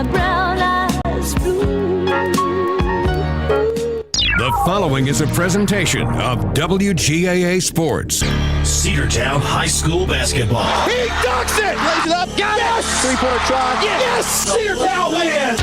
my brown eyes blue. The following is a presentation of WGAA Sports. Cedartown High School basketball. He ducks it! Lays it up. Got it! Three-pointer try. Yes! Cedartown wins!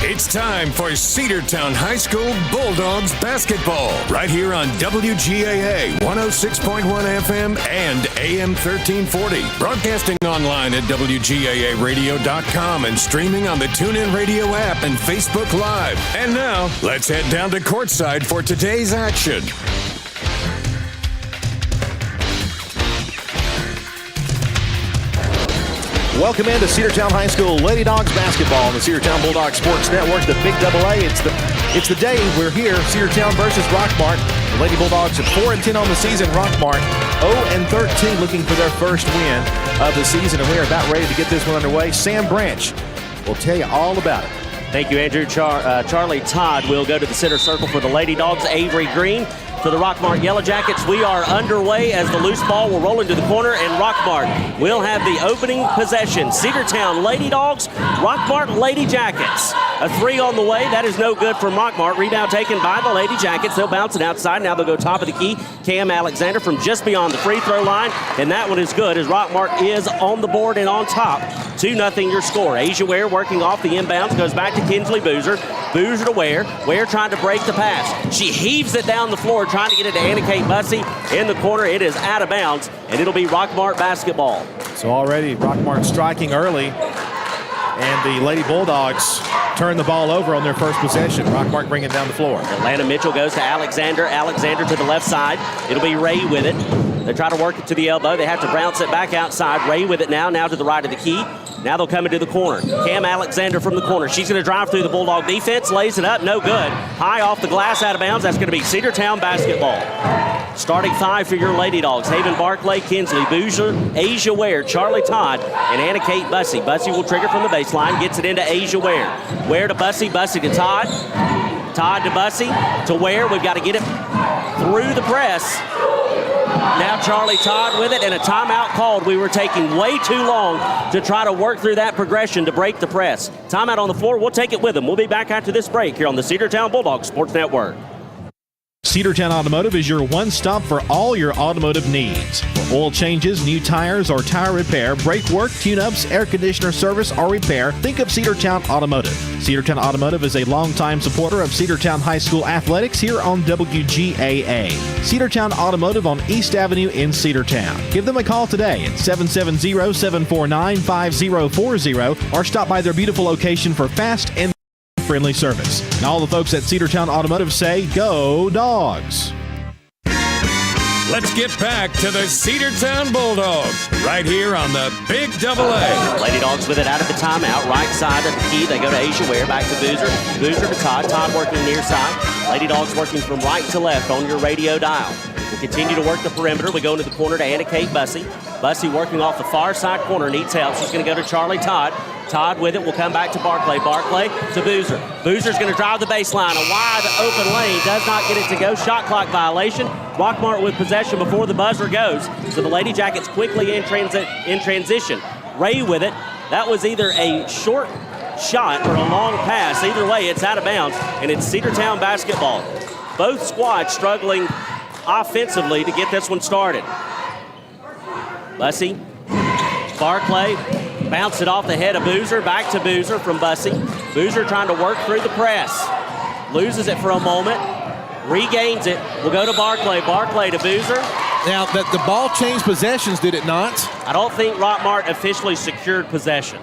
It's time for Cedartown High School Bulldogs basketball. Right here on WGAA 106.1 FM and AM 1340. Broadcasting online at WGAAradio.com and streaming on the TuneIn Radio app and Facebook Live. And now, let's head down to courtside for today's action. Welcome into Cedartown High School Lady Dogs basketball on the Cedartown Bulldogs Sports Network, the Big AA. It's the day we're here, Cedartown versus Rockmart. The Lady Bulldogs are 4-10 on the season. Rockmart 0-13, looking for their first win of the season, and we are about ready to get this one underway. Sam Branch will tell you all about it. Thank you, Andrew. Charlie Todd will go to the center circle for the Lady Dogs. Avery Green for the Rockmart Yellow Jackets. We are underway as the loose ball will roll into the corner, and Rockmart will have the opening possession. Cedartown Lady Dogs, Rockmart Lady Jackets. A three on the way. That is no good from Rockmart. Rebound taken by the Lady Jackets. They'll bounce it outside. Now they'll go top of the key. Cam Alexander from just beyond the free throw line, and that one is good as Rockmart is on the board and on top. 2-0 your score. Asia Ware working off the inbounds, goes back to Kinsley Boozer. Boozer to Ware. Ware trying to break the pass. She heaves it down the floor, trying to get it to Anna Kate Bussey in the corner. It is out of bounds, and it'll be Rockmart basketball. So already Rockmart striking early, and the Lady Bulldogs turn the ball over on their first possession. Rockmart bringing it down the floor. Atlanta Mitchell goes to Alexander. Alexander to the left side. It'll be Ray with it. They try to work it to the elbow. They have to bounce it back outside. Ray with it now to the right of the key. Now they'll come into the corner. Cam Alexander from the corner. She's going to drive through the Bulldog defense. Lays it up. No good. High off the glass, out of bounds. That's going to be Cedartown basketball. Starting five for your Lady Dogs. Haven Barclay, Kinsley, Boozer, Asia Ware, Charlie Todd, and Anna Kate Bussey. Bussey will trigger from the baseline. Gets it into Asia Ware. Ware to Bussey. Bussey to Todd. Todd to Bussey. To Ware. We've got to get it through the press. Now Charlie Todd with it, and a timeout called. We were taking way too long to try to work through that progression to break the press. Timeout on the floor. We'll take it with them. We'll be back after this break here on the Cedartown Bulldogs Sports Network. Cedartown Automotive is your one-stop for all your automotive needs. For oil changes, new tires, or tire repair, brake work, tune-ups, air conditioner service, or repair, think of Cedartown Automotive. Cedartown Automotive is a longtime supporter of Cedartown High School athletics here on WGAA. Cedartown Automotive on East Avenue in Cedartown. Give them a call today at 770-749-5040 or stop by their beautiful location for fast and friendly service. And all the folks at Cedartown Automotive say, go Dogs! Let's get back to the Cedartown Bulldogs right here on the Big AA. Lady Dogs with it out of the timeout. Right side of the key. They go to Asia Ware. Back to Boozer. Boozer to Todd. Todd working near side. Lady Dogs working from right to left on your radio dial. We'll continue to work the perimeter. We go into the corner to Anna Kate Bussey. Bussey working off the far side corner. Needs help. She's going to go to Charlie Todd. Todd with it will come back to Barclay. Barclay to Boozer. Boozer's going to drive the baseline. A wide open lane. Does not get it to go. Shot clock violation. Rockmart with possession before the buzzer goes. So the Lady Jackets quickly in transition. Ray with it. That was either a short shot or a long pass. Either way, it's out of bounds, and it's Cedartown basketball. Both squads struggling offensively to get this one started. Bussey, Barclay, bounce it off the head of Boozer, back to Boozer from Bussey. Boozer trying to work through the press. Loses it for a moment, regains it. We'll go to Barclay. Barclay to Boozer. Now, the ball changed possessions, did it not? I don't think Rockmart officially secured possession.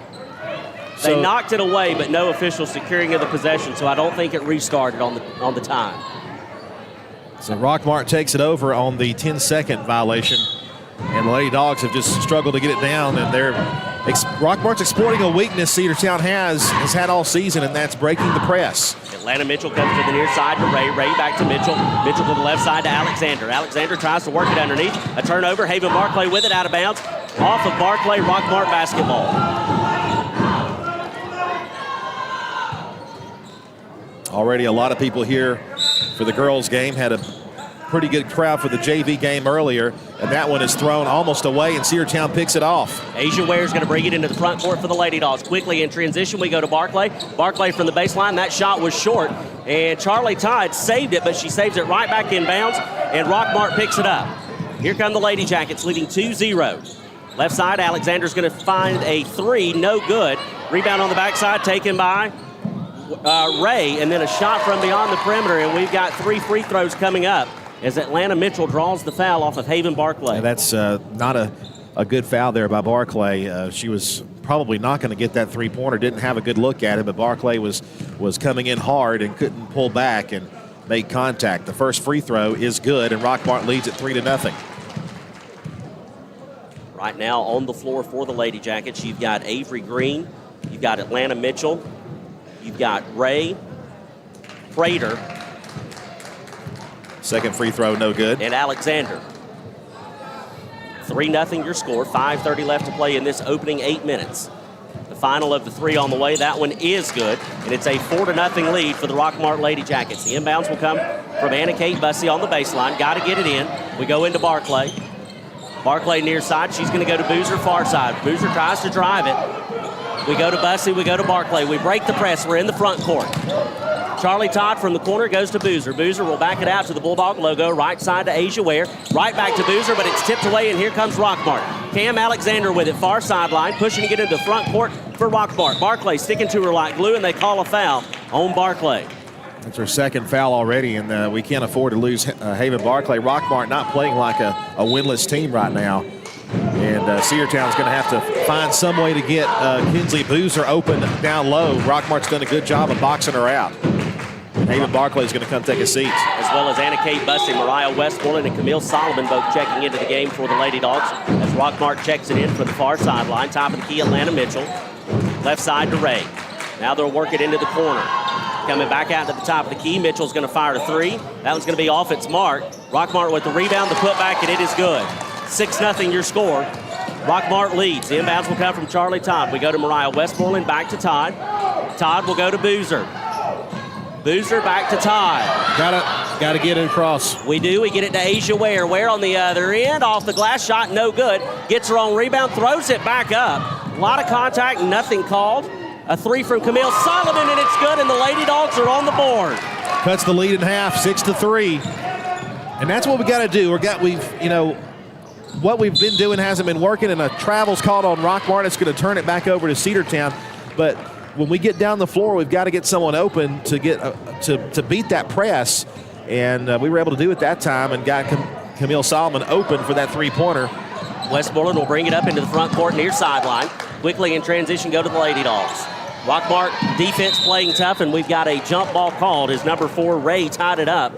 They knocked it away, but no official securing of the possession, so I don't think it restarted on the time. So Rockmart takes it over on the 10-second violation, and the Lady Dogs have just struggled to get it down, and Rockmart's exploiting a weakness Cedartown has had all season, and that's breaking the press. Atlanta Mitchell comes to the near side to Ray. Ray back to Mitchell. Mitchell to the left side to Alexander. Alexander tries to work it underneath. A turnover. Haven Barclay with it out of bounds. Off of Barclay, Rockmart basketball. Already a lot of people here for the girls' game. Had a pretty good crowd for the JV game earlier, and that one is thrown almost away, and Cedartown picks it off. Asia Ware's going to bring it into the front court for the Lady Dogs. Quickly in transition, we go to Barclay. Barclay from the baseline. That shot was short, and Charlie Todd saved it, but she saves it right back in bounds, and Rockmart picks it up. Here come the Lady Jackets leading 2-0. Left side, Alexander's going to find a three, no good. Rebound on the backside taken by Ray, and then a shot from beyond the perimeter, and we've got 3 free throws coming up as Atlanta Mitchell draws the foul off of Haven Barclay. And that's not a good foul there by Barclay. She was probably not going to get that three-pointer, didn't have a good look at it, but Barclay was coming in hard and couldn't pull back and make contact. The first free throw is good, and Rockmart leads it 3-0. Right now on the floor for the Lady Jackets, you've got Avery Green, you've got Atlanta Mitchell, you've got Ray, Prater. Second free throw, no good. And Alexander. 3-0 your score, 5:30 left to play in this opening 8 minutes. The final of the 3 on the way, that one is good, and it's a 4-0 lead for the Rockmart Lady Jackets. The inbounds will come from Anna Kate Bussey on the baseline. Got to get it in. We go into Barclay. Barclay near side. She's going to go to Boozer far side. Boozer tries to drive it. We go to Bussey. We go to Barclay. We break the press. We're in the front court. Charlie Todd from the corner goes to Boozer. Boozer will back it out to the Bulldog logo. Right side to Asia Ware. Right back to Boozer, but it's tipped away, and here comes Rockmart. Cam Alexander with it, far sideline, pushing to get into the front court for Rockmart. Barclay sticking to her like glue, and they call a foul on Barclay. That's her second foul already, and we can't afford to lose Haven Barclay. Rockmart not playing like a winless team right now. And Cedartown's going to have to find some way to get Kinsley Boozer open down low. Rockmart's done a good job of boxing her out. Haven Barclay's going to come take a seat. As well as Anna Kate Bussey, Mariah Westmoreland, and Camille Solomon both checking into the game for the Lady Dogs as Rockmart checks it in for the far sideline. Top of the key, Atlanta Mitchell. Left side to Ray. Now they'll work it into the corner. Coming back out to the top of the key, Mitchell's going to fire a three. That one's going to be off its mark. Rockmart with the rebound, the putback, and it is good. 6-0 your score. Rockmart leads. The inbounds will come from Charlie Todd. We go to Mariah Westmoreland, back to Todd. Todd will go to Boozer. Boozer back to Todd. Got to get it across. We do. We get it to Asia Ware. Ware on the other end. Off the glass shot, no good. Gets her on rebound, throws it back up. A lot of contact, nothing called. A three from Camille Solomon, and it's good, and the Lady Dogs are on the board. Cuts the lead in half, 6-3. And that's what we got to do. What we've been doing hasn't been working, and a travel's called on Rockmart. It's going to turn it back over to Cedartown. But when we get down the floor, we've got to get someone open to get to beat that press. And we were able to do it that time and got Camille Solomon open for that three-pointer. Westmoreland will bring it up into the front court near sideline. Quickly in transition, go to the Lady Dogs. Rockmart defense playing tough, and we've got a jump ball called as number 4, Ray, tied it up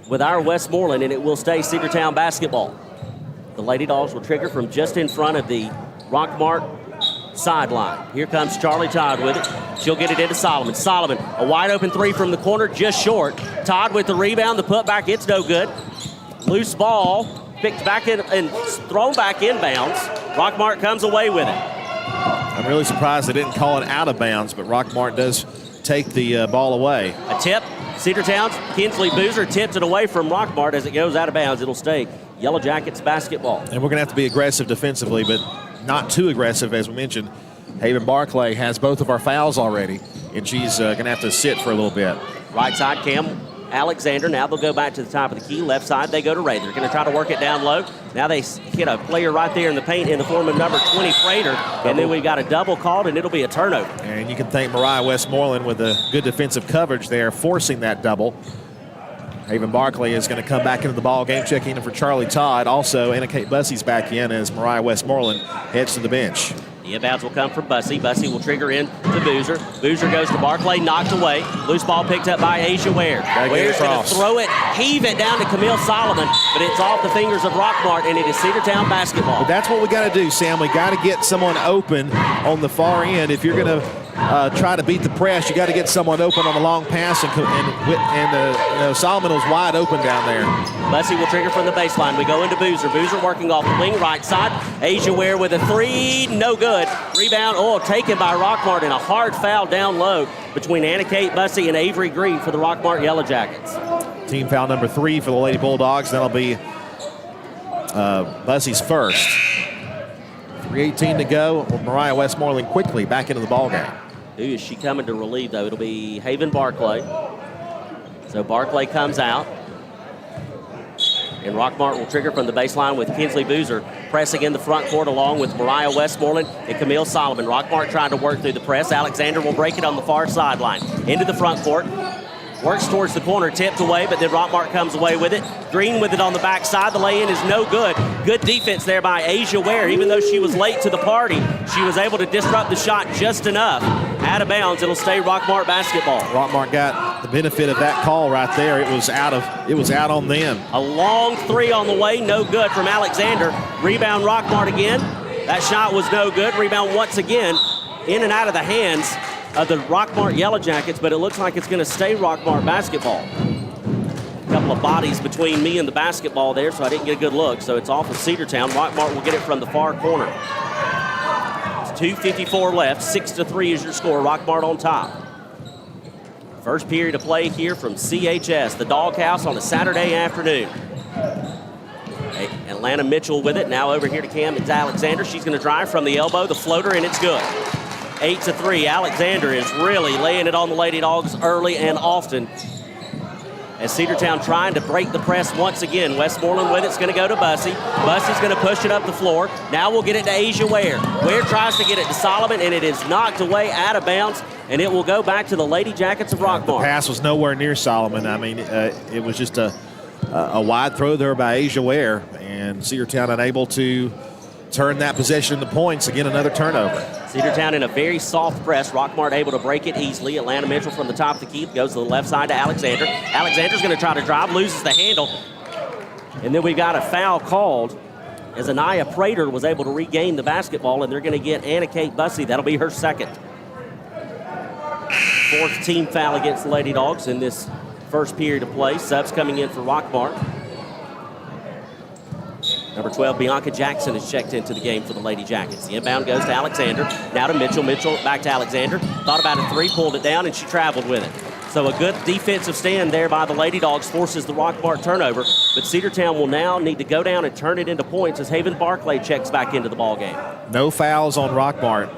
with our Westmoreland, and it will stay Cedartown basketball. The Lady Dogs will trigger from just in front of the Rockmart sideline. Here comes Charlie Todd with it. She'll get it into Solomon. Solomon, a wide open three from the corner, just short. Todd with the rebound, the putback, it's no good. Loose ball, picked back in and thrown back inbounds. Rockmart comes away with it. I'm really surprised they didn't call it out of bounds, but Rockmart does take the ball away. A tip. Cedartown's Kinsley Boozer tipped it away from Rockmart as it goes out of bounds. It'll stay Yellow Jackets basketball. And we're going to have to be aggressive defensively, but not too aggressive, as we mentioned. Haven Barclay has both of our fouls already, and she's going to have to sit for a little bit. Right side, Cam Alexander. Now they'll go back to the top of the key. Left side, they go to Ray. They're going to try to work it down low. Now they hit a player right there in the paint in the form of number 20, Prater. And then we've got a double called, and it'll be a turnover. And you can thank Mariah Westmoreland with a good defensive coverage there, forcing that double. Haven Barclay is going to come back into the ball game, checking in for Charlie Todd. Also, Anna Kate Bussey's back in as Mariah Westmoreland heads to the bench. The inbounds will come from Bussey. Bussey will trigger in to Boozer. Boozer goes to Barclay, knocked away. Loose ball picked up by Asia Ware. Ware's going to throw it, heave it down to Camille Solomon, but it's off the fingers of Rockmart, and it is Cedartown basketball. But that's what we got to do, Sam. We got to get someone open on the far end. If you're going to try to beat the press, you got to get someone open on the long pass, and Solomon was wide open down there. Bussey will trigger from the baseline. We go into Boozer. Boozer working off the wing right side. Asia Ware with a three, no good. Rebound, taken by Rockmart, and a hard foul down low between Anna Kate Bussey and Avery Green for the Rockmart Yellow Jackets. Team foul number 3 for the Lady Bulldogs. That'll be Bussey's first. 3:18 to go. Mariah Westmoreland quickly back into the ballgame. Who is she coming to relieve, though? It'll be Haven Barclay. So Barclay comes out. And Rockmart will trigger from the baseline with Kinsley Boozer pressing in the front court along with Mariah Westmoreland and Camille Solomon. Rockmart trying to work through the press. Alexander will break it on the far sideline. Into the front court. Works towards the corner, tipped away, but then Rockmart comes away with it. Green with it on the backside. The lay-in is no good. Good defense there by Asia Ware. Even though she was late to the party, she was able to disrupt the shot just enough. Out of bounds, it'll stay Rockmart basketball. Rockmart got the benefit of that call right there. It was out on them. A long three on the way, no good from Alexander. Rebound Rockmart again. That shot was no good. Rebound once again in and out of the hands of the Rockmart Yellow Jackets, but it looks like it's going to stay Rockmart basketball. A couple of bodies between me and the basketball there, so I didn't get a good look. So it's off of Cedartown. Rockmart will get it from the far corner. It's 2:54 left. 6-3 is your score. Rockmart on top. First period of play here from CHS, the Doghouse on a Saturday afternoon. Atlanta Mitchell with it. Now over here to Cam. It's Alexander. She's going to drive from the elbow, the floater, and it's good. 8-3. Alexander is really laying it on the Lady Dogs early and often. As Cedartown trying to break the press once again. Westmoreland with it's going to go to Bussey. Bussey's going to push it up the floor. Now we'll get it to Asia Ware. Ware tries to get it to Solomon, and it is knocked away out of bounds, and it will go back to the Lady Jackets of Rockmart. The pass was nowhere near Solomon. I mean, it was just a wide throw there by Asia Ware, and Cedartown unable to turn that possession into points. Again, another turnover. Cedartown in a very soft press. Rockmart able to break it easily. Atlanta Mitchell from the top of the key goes to the left side to Alexander. Alexander's going to try to drive, loses the handle. And then we've got a foul called as Anaya Prater was able to regain the basketball, and they're going to get Anna Kate Bussey. That'll be her second. Fourth team foul against the Lady Dogs in this first period of play. Subs coming in for Rockmart. Number 12, Bianca Jackson is checked into the game for the Lady Jackets. The inbound goes to Alexander. Now to Mitchell. Mitchell back to Alexander. Thought about a three, pulled it down, and she traveled with it. So a good defensive stand there by the Lady Dogs forces the Rockmart turnover. But Cedartown will now need to go down and turn it into points as Haven Barclay checks back into the ballgame. No fouls on Rockmart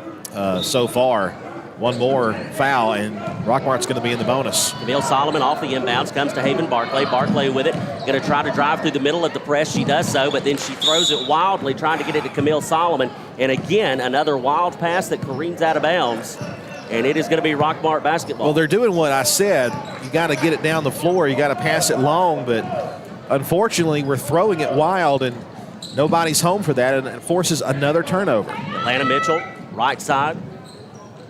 so far. One more foul, and Rockmart's going to be in the bonus. Camille Solomon off the inbounds, comes to Haven Barclay. Barclay with it, going to try to drive through the middle of the press. She does so, but then she throws it wildly, trying to get it to Camille Solomon. And again, another wild pass that careens out of bounds. And it is going to be Rockmart basketball. Well, they're doing what I said. You got to get it down the floor. You got to pass it long, but unfortunately, we're throwing it wild, and nobody's home for that, and it forces another turnover. Atlanta Mitchell, right side.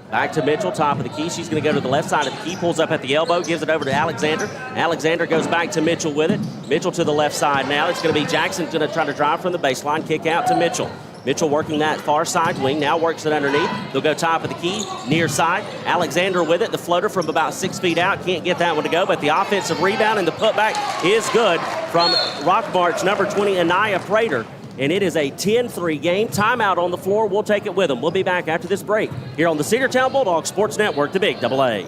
Back to Mitchell, top of the key. She's going to go to the left side of the key, pulls up at the elbow, gives it over to Alexander. Alexander goes back to Mitchell with it. Mitchell to the left side now. It's going to be Jackson going to try to drive from the baseline, kick out to Mitchell. Mitchell working that far side wing, now works it underneath. They'll go top of the key, near side. Alexander with it, the floater from about 6 feet out. Can't get that one to go, but the offensive rebound and the putback is good from Rockmart's number 20, Anaya Prater. And it is a 10-3 game. Timeout on the floor. We'll take it with them. We'll be back after this break here on the Cedartown Bulldogs Sports Network, the Big AA.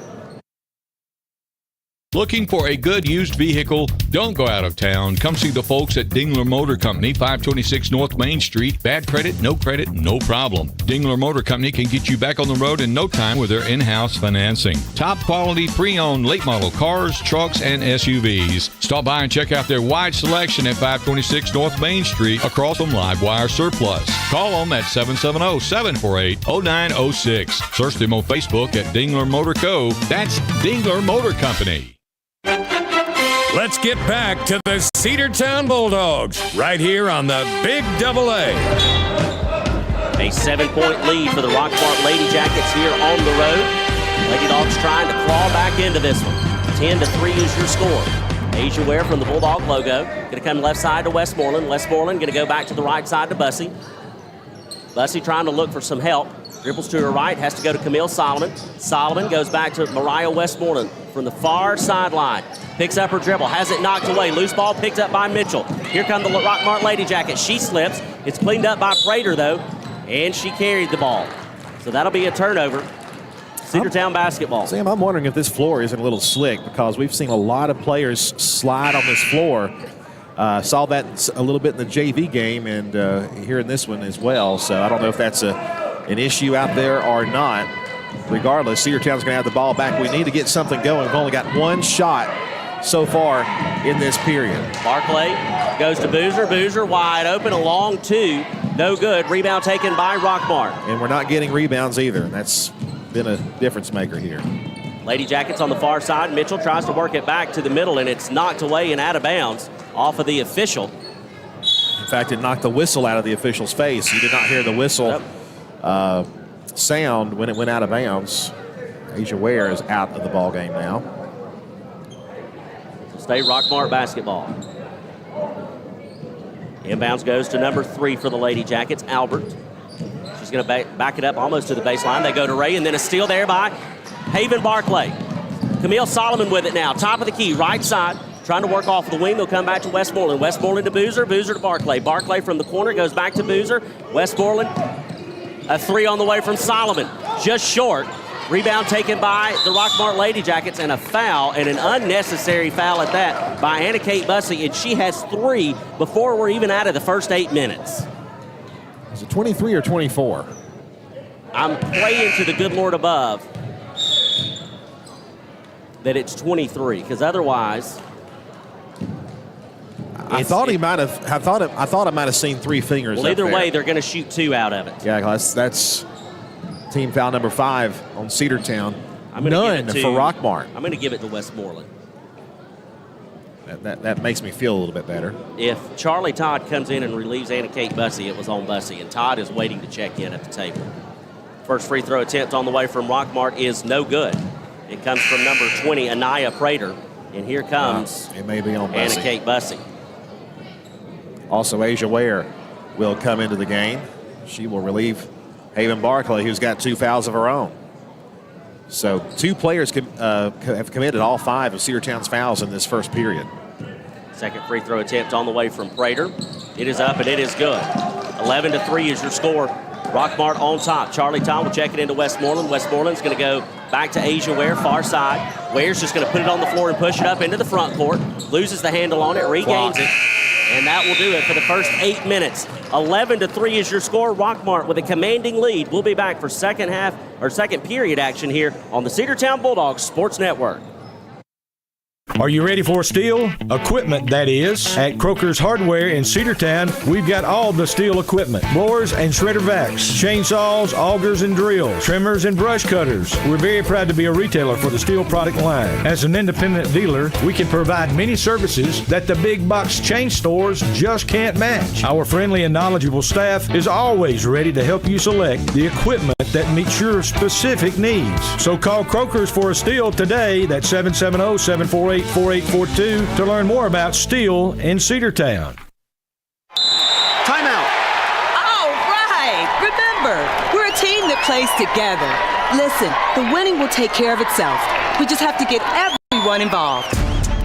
Looking for a good used vehicle? Don't go out of town. Come see the folks at Dingler Motor Company, 526 North Main Street. Bad credit, no problem. Dingler Motor Company can get you back on the road in no time with their in-house financing. Top quality pre-owned late model cars, trucks, and SUVs. Stop by and check out their wide selection at 526 North Main Street across from Livewire Surplus. Call them at 770-748-0906. Search them on Facebook at Dingler Motor Co. That's Dingler Motor Company. Let's get back to the Cedartown Bulldogs right here on the Big AA. A 7-point lead for the Rockmart Lady Jackets here on the road. Lady Dogs trying to claw back into this one. 10-3 is your score. Asia Ware from the Bulldog logo. Going to come left side to Westmoreland. Westmoreland going to go back to the right side to Bussey. Bussey trying to look for some help. Dribbles to her right, has to go to Camille Solomon. Solomon goes back to Mariah Westmoreland from the far sideline. Picks up her dribble, has it knocked away. Loose ball picked up by Mitchell. Here come the Rockmart Lady Jackets. She slips. It's cleaned up by Prater, though, and she carried the ball. So that'll be a turnover. Cedartown basketball. Sam, I'm wondering if this floor isn't a little slick because we've seen a lot of players slide on this floor. Saw that a little bit in the JV game and here in this one as well. So I don't know if that's an issue out there or not. Regardless, Cedartown's going to have the ball back. We need to get something going. We've only got one shot so far in this period. Barclay goes to Boozer. Boozer wide open, a long two. No good. Rebound taken by Rockmart. And we're not getting rebounds either. That's been a difference maker here. Lady Jackets on the far side. Mitchell tries to work it back to the middle, and it's knocked away and out of bounds off of the official. In fact, it knocked the whistle out of the official's face. You did not hear the whistle sound when it went out of bounds. Asia Ware is out of the ball game now. State Rockmart basketball. Inbounds goes to number 3 for the Lady Jackets, Albert. She's going to back it up almost to the baseline. They go to Ray, and then a steal there by Haven Barclay. Camille Solomon with it now. Top of the key, right side. Trying to work off the wing. They'll come back to Westmoreland. Westmoreland to Boozer. Boozer to Barclay. Barclay from the corner goes back to Boozer. Westmoreland, a 3 on the way from Solomon. Just short. Rebound taken by the Rockmart Lady Jackets, and a foul, and an unnecessary foul at that, by Anna Kate Bussey, and she has 3 before we're even out of the first 8 minutes. Is it 23 or 24? I'm praying to the good Lord above that it's 23, because otherwise, I thought I might have seen 3 fingers. Well, either way, they're going to shoot 2 out of it. Yeah, that's team foul number 5 on Cedartown. None for Rockmart. I'm going to give it to Westmoreland. That makes me feel a little bit better. If Charlie Todd comes in and relieves Anna Kate Bussey, it was on Bussey, and Todd is waiting to check in at the table. First free throw attempt on the way from Rockmart is no good. It comes from number 20, Anaya Prater, and here comes it may be on Anna Bussey. Kate Bussey. Also, Asia Ware will come into the game. She will relieve Haven Barclay, who's got 2 fouls of her own. So 2 players have committed all 5 of Cedartown's fouls in this first period. Second free throw attempt on the way from Prater. It is up and it is good. 11-3 is your score. Rockmart on top. Charlie Todd will check it into Westmoreland. Westmoreland's going to go back to Asia Ware, far side. Ware's just going to put it on the floor and push it up into the front court. Loses the handle on it, regains it. And that will do it for the first 8 minutes. 11-3 is your score. Rockmart with a commanding lead. We'll be back for second period action here on the Cedartown Bulldogs Sports Network. Are you ready for steel? Equipment, that is. At Croker's Hardware in Cedartown, we've got all the steel equipment. Blowers and shredder vacs, chainsaws, augers and drills, trimmers and brush cutters. We're very proud to be a retailer for the steel product line. As an independent dealer, we can provide many services that the big box chain stores just can't match. Our friendly and knowledgeable staff is always ready to help you select the equipment that meets your specific needs. So call Croker's for a steel today. That's 770-748-4842 to learn more about steel in Cedartown. Timeout. All right. Remember, we're a team that plays together. Listen, the winning will take care of itself. We just have to get everyone involved.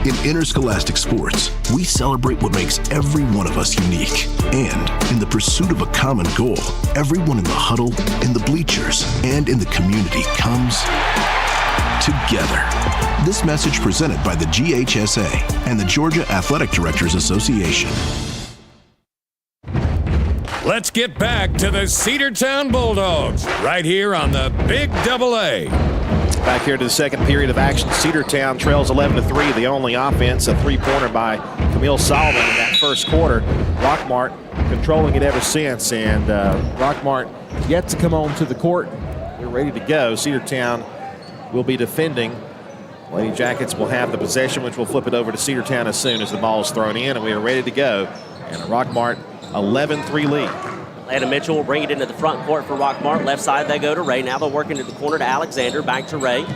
In interscholastic sports, we celebrate what makes every one of us unique. And in the pursuit of a common goal, everyone in the huddle, in the bleachers, and in the community comes together. This message presented by the GHSA and the Georgia Athletic Directors Association. Let's get back to the Cedartown Bulldogs right here on the Big Double A. Back here to the second period of action. Cedartown trails 11-3. The only offense, a 3-pointer by Camille Solomon in that first quarter. Rockmart controlling it ever since, and Rockmart yet to come on to the court. We're ready to go. Cedartown will be defending. Lady Jackets will have the possession, which will flip it over to Cedartown as soon as the ball is thrown in, and we are ready to go. And a Rockmart 11-3 lead. Atlanta Mitchell will bring it into the front court for Rockmart. Left side they go to Ray. Now they'll work into the corner to Alexander. Back to Ray.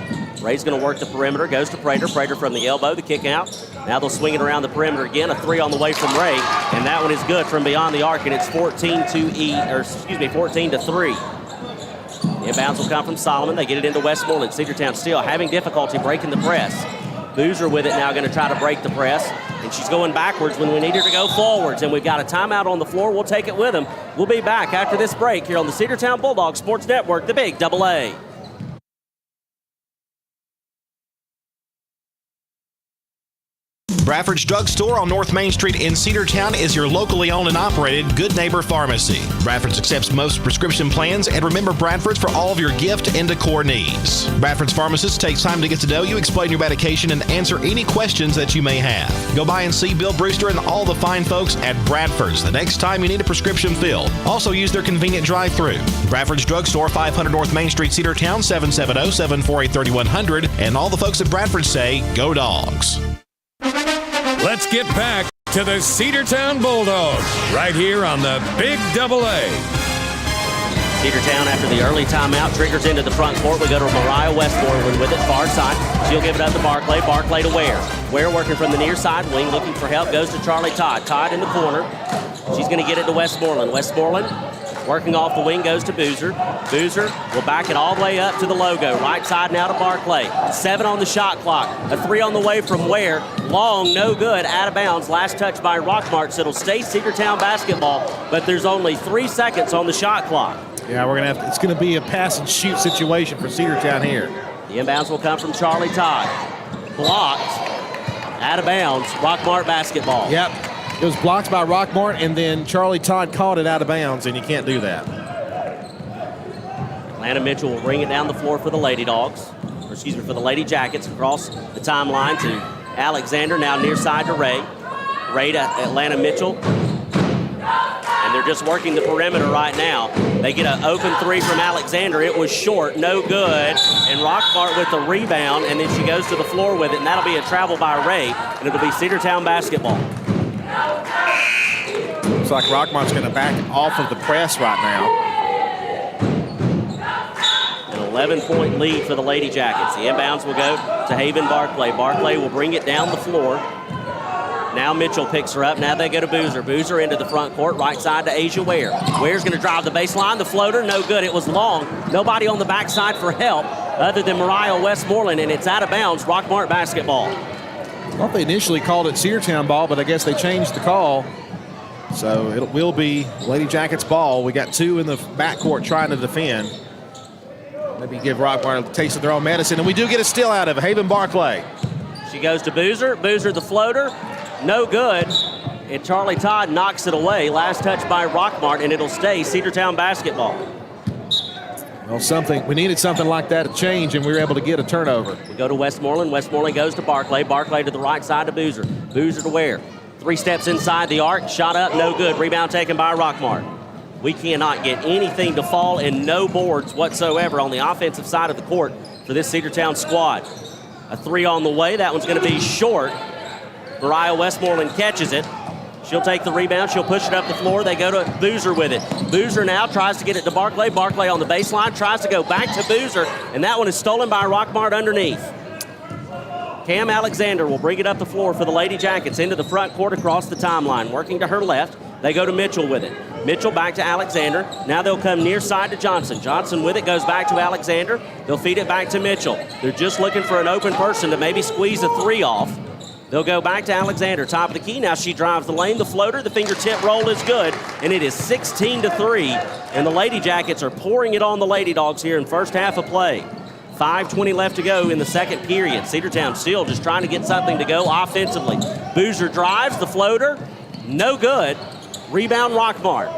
Ray's going to work the perimeter. Goes to Prater. Prater from the elbow. The kick out. Now they'll swing it around the perimeter again. A 3 on the way from Ray. And that one is good from beyond the arc. And it's 14-3. Inbounds will come from Solomon. They get it into Westmoreland. Cedartown still having difficulty breaking the press. Boozer with it now, going to try to break the press. And she's going backwards when we need her to go forwards. And we've got a timeout on the floor. We'll take it with them. We'll be back after this break here on the Cedartown Bulldogs Sports Network, the Big Double A. Bradford's Drugstore on North Main Street in Cedartown is your locally owned and operated Good Neighbor Pharmacy. Bradford's accepts most prescription plans, and remember Bradford's for all of your gift and decor needs. Bradford's pharmacist takes time to get to know you, explain your medication, and answer any questions that you may have. Go by and see Bill Brewster and all the fine folks at Bradford's the next time you need a prescription filled. Also use their convenient drive-thru. Bradford's Drugstore, 500 North Main Street, Cedartown, 770-748-3100. And all the folks at Bradford say, go Dogs. Let's get back to the Cedartown Bulldogs right here on the Big Double A. Cedartown, after the early timeout, triggers into the front court. We go to Mariah Westmoreland with it, far side. She'll give it up to Barclay. Barclay to Ware. Ware working from the near side wing, looking for help, goes to Charlie Todd. Todd in the corner. She's going to get it to Westmoreland. Westmoreland working off the wing, goes to Boozer. Boozer will back it all the way up to the logo. Right side now to Barclay. 7 on the shot clock. A 3 on the way from Ware. Long, no good, out of bounds. Last touch by Rockmart, so it'll stay Cedartown basketball, but there's only 3 seconds on the shot clock. Yeah, it's going to be a pass and shoot situation for Cedartown here. The inbounds will come from Charlie Todd. Blocked, out of bounds, Rockmart basketball. Yep. It was blocked by Rockmart, and then Charlie Todd caught it out of bounds, and you can't do that. Atlanta Mitchell will bring it down the floor for the Lady Dogs, for the Lady Jackets, across the timeline to Alexander, now near side to Ray. Ray to Atlanta Mitchell. And they're just working the perimeter right now. They get an open 3 from Alexander. It was short, no good. And Rockmart with the rebound, and then she goes to the floor with it, and that'll be a travel by Ray, and it'll be Cedartown basketball. Looks like Rockmart's going to back off of the press right now. An 11-point lead for the Lady Jackets. The inbounds will go to Haven Barclay. Barclay will bring it down the floor. Now Mitchell picks her up. Now they go to Boozer. Boozer into the front court, right side to Asia Ware. Ware's going to drive the baseline. The floater, no good. It was long. Nobody on the backside for help other than Mariah Westmoreland, and it's out of bounds. Rockmart basketball. I thought they initially called it Cedartown ball, but I guess they changed the call. So it will be Lady Jackets ball. We got 2 in the backcourt trying to defend. Maybe give Rockmart a taste of their own medicine. And we do get a steal out of it. Haven Barclay. She goes to Boozer. Boozer the floater. No good. And Charlie Todd knocks it away. Last touch by Rockmart, and it'll stay Cedartown basketball. Well, we needed something like that to change, and we were able to get a turnover. We go to Westmoreland. Westmoreland goes to Barclay. Barclay to the right side to Boozer. Boozer to Ware. 3 steps inside the arc. Shot up, no good. Rebound taken by Rockmart. We cannot get anything to fall, and no boards whatsoever on the offensive side of the court for this Cedartown squad. A 3 on the way. That one's going to be short. Mariah Westmoreland catches it. She'll take the rebound. She'll push it up the floor. They go to Boozer with it. Boozer now tries to get it to Barclay. Barclay on the baseline tries to go back to Boozer, and that one is stolen by Rockmart underneath. Cam Alexander will bring it up the floor for the Lady Jackets into the front court across the timeline. Working to her left. They go to Mitchell with it. Mitchell back to Alexander. Now they'll come near side to Johnson. Johnson with it goes back to Alexander. They'll feed it back to Mitchell. They're just looking for an open person to maybe squeeze a 3 off. They'll go back to Alexander, top of the key. Now she drives the lane. The floater, the fingertip roll is good, and it is 16-3. And the Lady Jackets are pouring it on the Lady Dogs here in first half of play. 5:20 left to go in the second period. Cedartown still just trying to get something to go offensively. Boozer drives the floater, no good. Rebound Rockmart.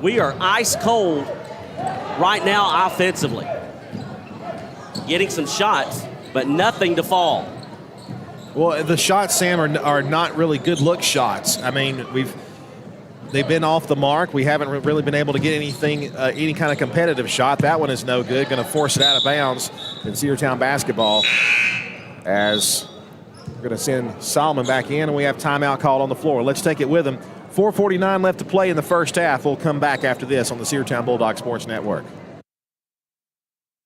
We are ice cold right now offensively. Getting some shots, but nothing to fall. Well, the shots, Sam, are not really good look shots. I mean, they've been off the mark. We haven't really been able to get anything, any kind of competitive shot. That one is no good. Going to force it out of bounds in Cedartown basketball as we're going to send Solomon back in, and we have timeout called on the floor. Let's take it with him. 4:49 left to play in the first half. We'll come back after this on the Cedartown Bulldog Sports Network.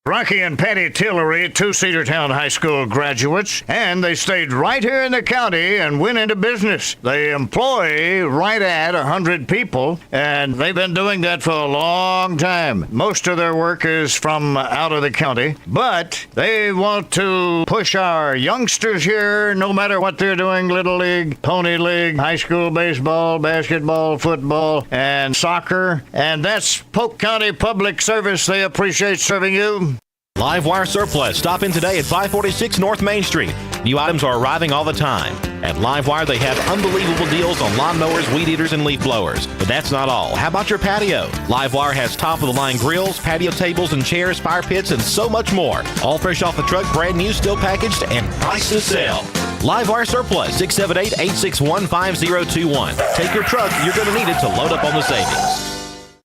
Rocky and Patty Tillery, 2 Cedartown High School graduates, and they stayed right here in the county and went into business. They employ right at 100 people, and they've been doing that for a long time. Most of their work is from out of the county, but they want to push our youngsters here, no matter what they're doing, Little League, Pony League, high school baseball, basketball, football, and soccer, and that's Polk County Public Service. They appreciate serving you. Live Wire Surplus. Stop in today at 546 North Main Street. New items are arriving all the time. At Livewire, they have unbelievable deals on lawnmowers, weed eaters, and leaf blowers. But that's not all. How about your patio? Livewire has top-of-the-line grills, patio tables and chairs, fire pits, and so much more. All fresh off the truck, brand new, still packaged, and priced to sell. Livewire Surplus, 678-861-5021. Take your truck. You're going to need it to load up on the savings.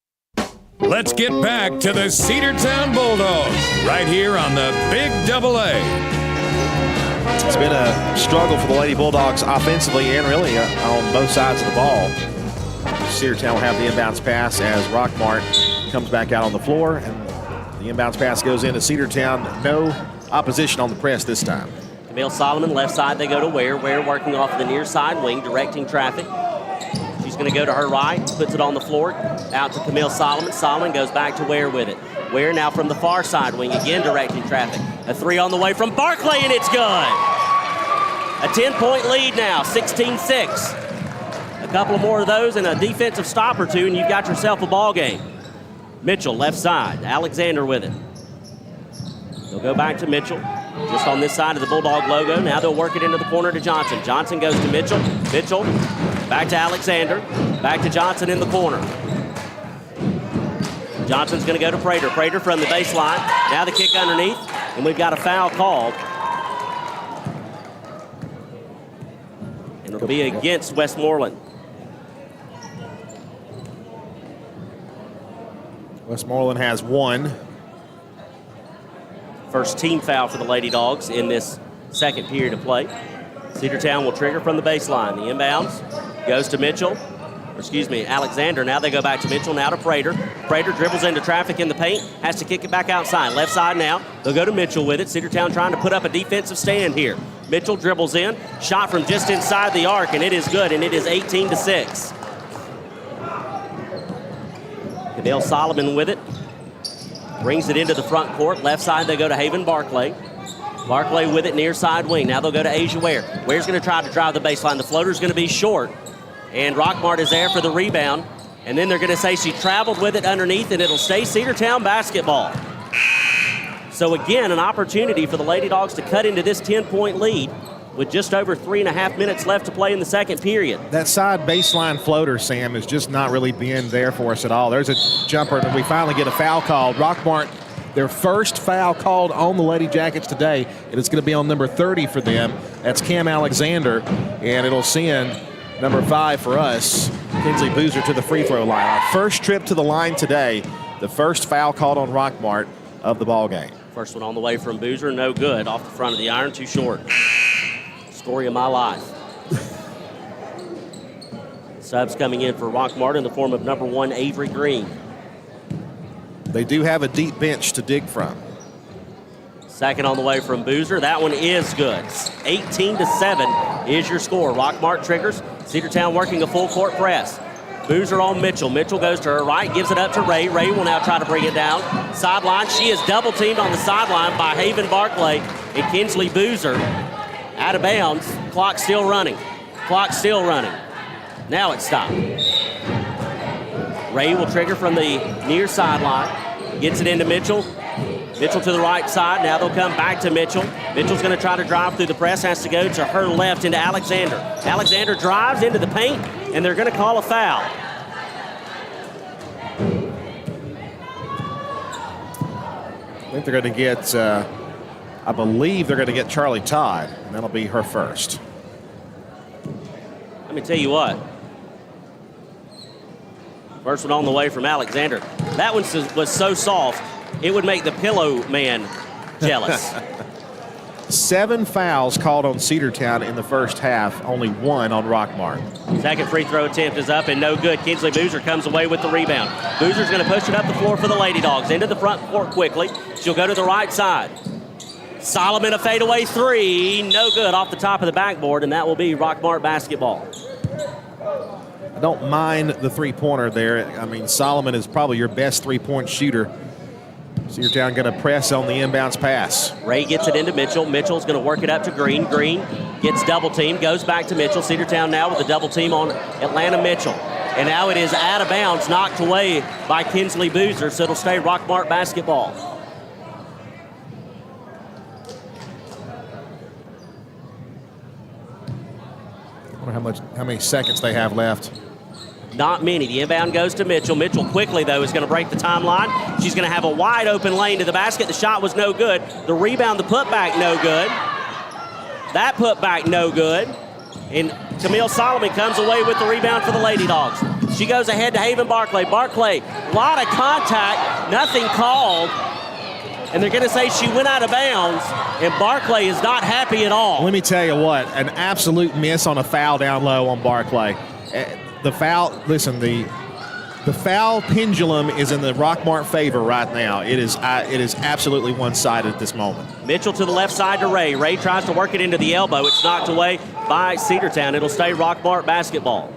Let's get back to the Cedartown Bulldogs right here on the Big Double A. It's been a struggle for the Lady Bulldogs offensively and really on both sides of the ball. Cedartown will have the inbounds pass as Rockmart comes back out on the floor, and the inbounds pass goes into Cedartown. No opposition on the press this time. Camille Solomon, left side, they go to Ware. Ware working off the near side wing, directing traffic. She's going to go to her right, puts it on the floor, out to Camille Solomon. Solomon goes back to Ware with it. Ware now from the far side wing, again directing traffic. A three on the way from Barclay, and it's good. A 10-point lead now, 16-6. A couple more of those and a defensive stop or two, and you've got yourself a ball game. Mitchell, left side. Alexander with it. They'll go back to Mitchell, just on this side of the Bulldog logo. Now they'll work it into the corner to Johnson. Johnson goes to Mitchell. Mitchell, back to Alexander. Back to Johnson in the corner. Johnson's going to go to Prater. Prater from the baseline. Now the kick underneath, and we've got a foul called. And it'll be against Westmoreland. Westmoreland has one. First team foul for the Lady Dogs in this second period of play. Cedartown will trigger from the baseline. The inbounds goes to Mitchell. Alexander. Now they go back to Mitchell, now to Prater. Prater dribbles into traffic in the paint, has to kick it back outside. Left side now. They'll go to Mitchell with it. Cedartown trying to put up a defensive stand here. Mitchell dribbles in, shot from just inside the arc, and it is good, and it is 18-6. Camille Solomon with it. Brings it into the front court. Left side, they go to Haven Barclay. Barclay with it near side wing. Now they'll go to Asia Ware. Ware's going to try to drive the baseline. The floater's going to be short. And Rockmart is there for the rebound. And then they're going to say she traveled with it underneath, and it'll stay Cedartown basketball. So again, an opportunity for the Lady Dogs to cut into this 10-point lead with just over 3.5 minutes left to play in the second period. That side baseline floater, Sam, is just not really being there for us at all. There's a jumper, and we finally get a foul called. Rockmart, their first foul called on the Lady Jackets today, and it's going to be on number 30 for them. That's Cam Alexander, and it'll send number 5 for us, Kinsley Boozer, to the free throw line. Our first trip to the line today, the first foul called on Rockmart of the ball game. First one on the way from Boozer, no good. Off the front of the iron, too short. Story of my life. Subs coming in for Rockmart in the form of number 1, Avery Green. They do have a deep bench to dig from. Second on the way from Boozer. That one is good. 18-7 is your score. Rockmart triggers. Cedartown working a full court press. Boozer on Mitchell. Mitchell goes to her right, gives it up to Ray. Ray will now try to bring it down. Sideline. She is double teamed on the sideline by Haven Barclay and Kinsley Boozer. Out of bounds. Clock still running. Clock still running. Now it's stopped. Ray will trigger from the near sideline. Gets it into Mitchell. Mitchell to the right side. Now they'll come back to Mitchell. Mitchell's going to try to drive through the press. Has to go to her left into Alexander. Alexander drives into the paint, and they're going to call a foul. I think they're going to get, I believe they're going to get Charlie Todd, and that'll be her first. Let me tell you what. First one on the way from Alexander. That one was so soft, it would make the pillow man jealous. 7 fouls called on Cedartown in the first half, only 1 on Rockmart. Second free throw attempt is up and no good. Kinsley Boozer comes away with the rebound. Boozer's going to push it up the floor for the Lady Dogs. Into the front court quickly. She'll go to the right side. Solomon, a fadeaway 3. No good, off the top of the backboard, and that will be Rockmart basketball. I don't mind the three-pointer there. I mean, Solomon is probably your best three-point shooter. Cedartown going to press on the inbounds pass. Ray gets it into Mitchell. Mitchell's going to work it up to Green. Green gets double-teamed, goes back to Mitchell. Cedartown now with a double-team on Atlanta Mitchell. And now it is out of bounds, knocked away by Kinsley Boozer, so it'll stay Rockmart basketball. wonder how many seconds they have left. Not many. The inbound goes to Mitchell. Mitchell quickly, though, is going to break the timeline. She's going to have a wide open lane to the basket. The shot was no good. The rebound, the putback, no good. That putback, no good. And Camille Solomon comes away with the rebound for the Lady Dogs. She goes ahead to Haven Barclay. Barclay, a lot of contact, nothing called. And they're going to say she went out of bounds, and Barclay is not happy at all. Let me tell you what, an absolute miss on a foul down low on Barclay. The foul, listen, the foul pendulum is in the Rockmart favor right now. It is absolutely one-sided at this moment. Mitchell to the left side to Ray. Ray tries to work it into the elbow. It's knocked away by Cedartown. It'll stay Rockmart basketball.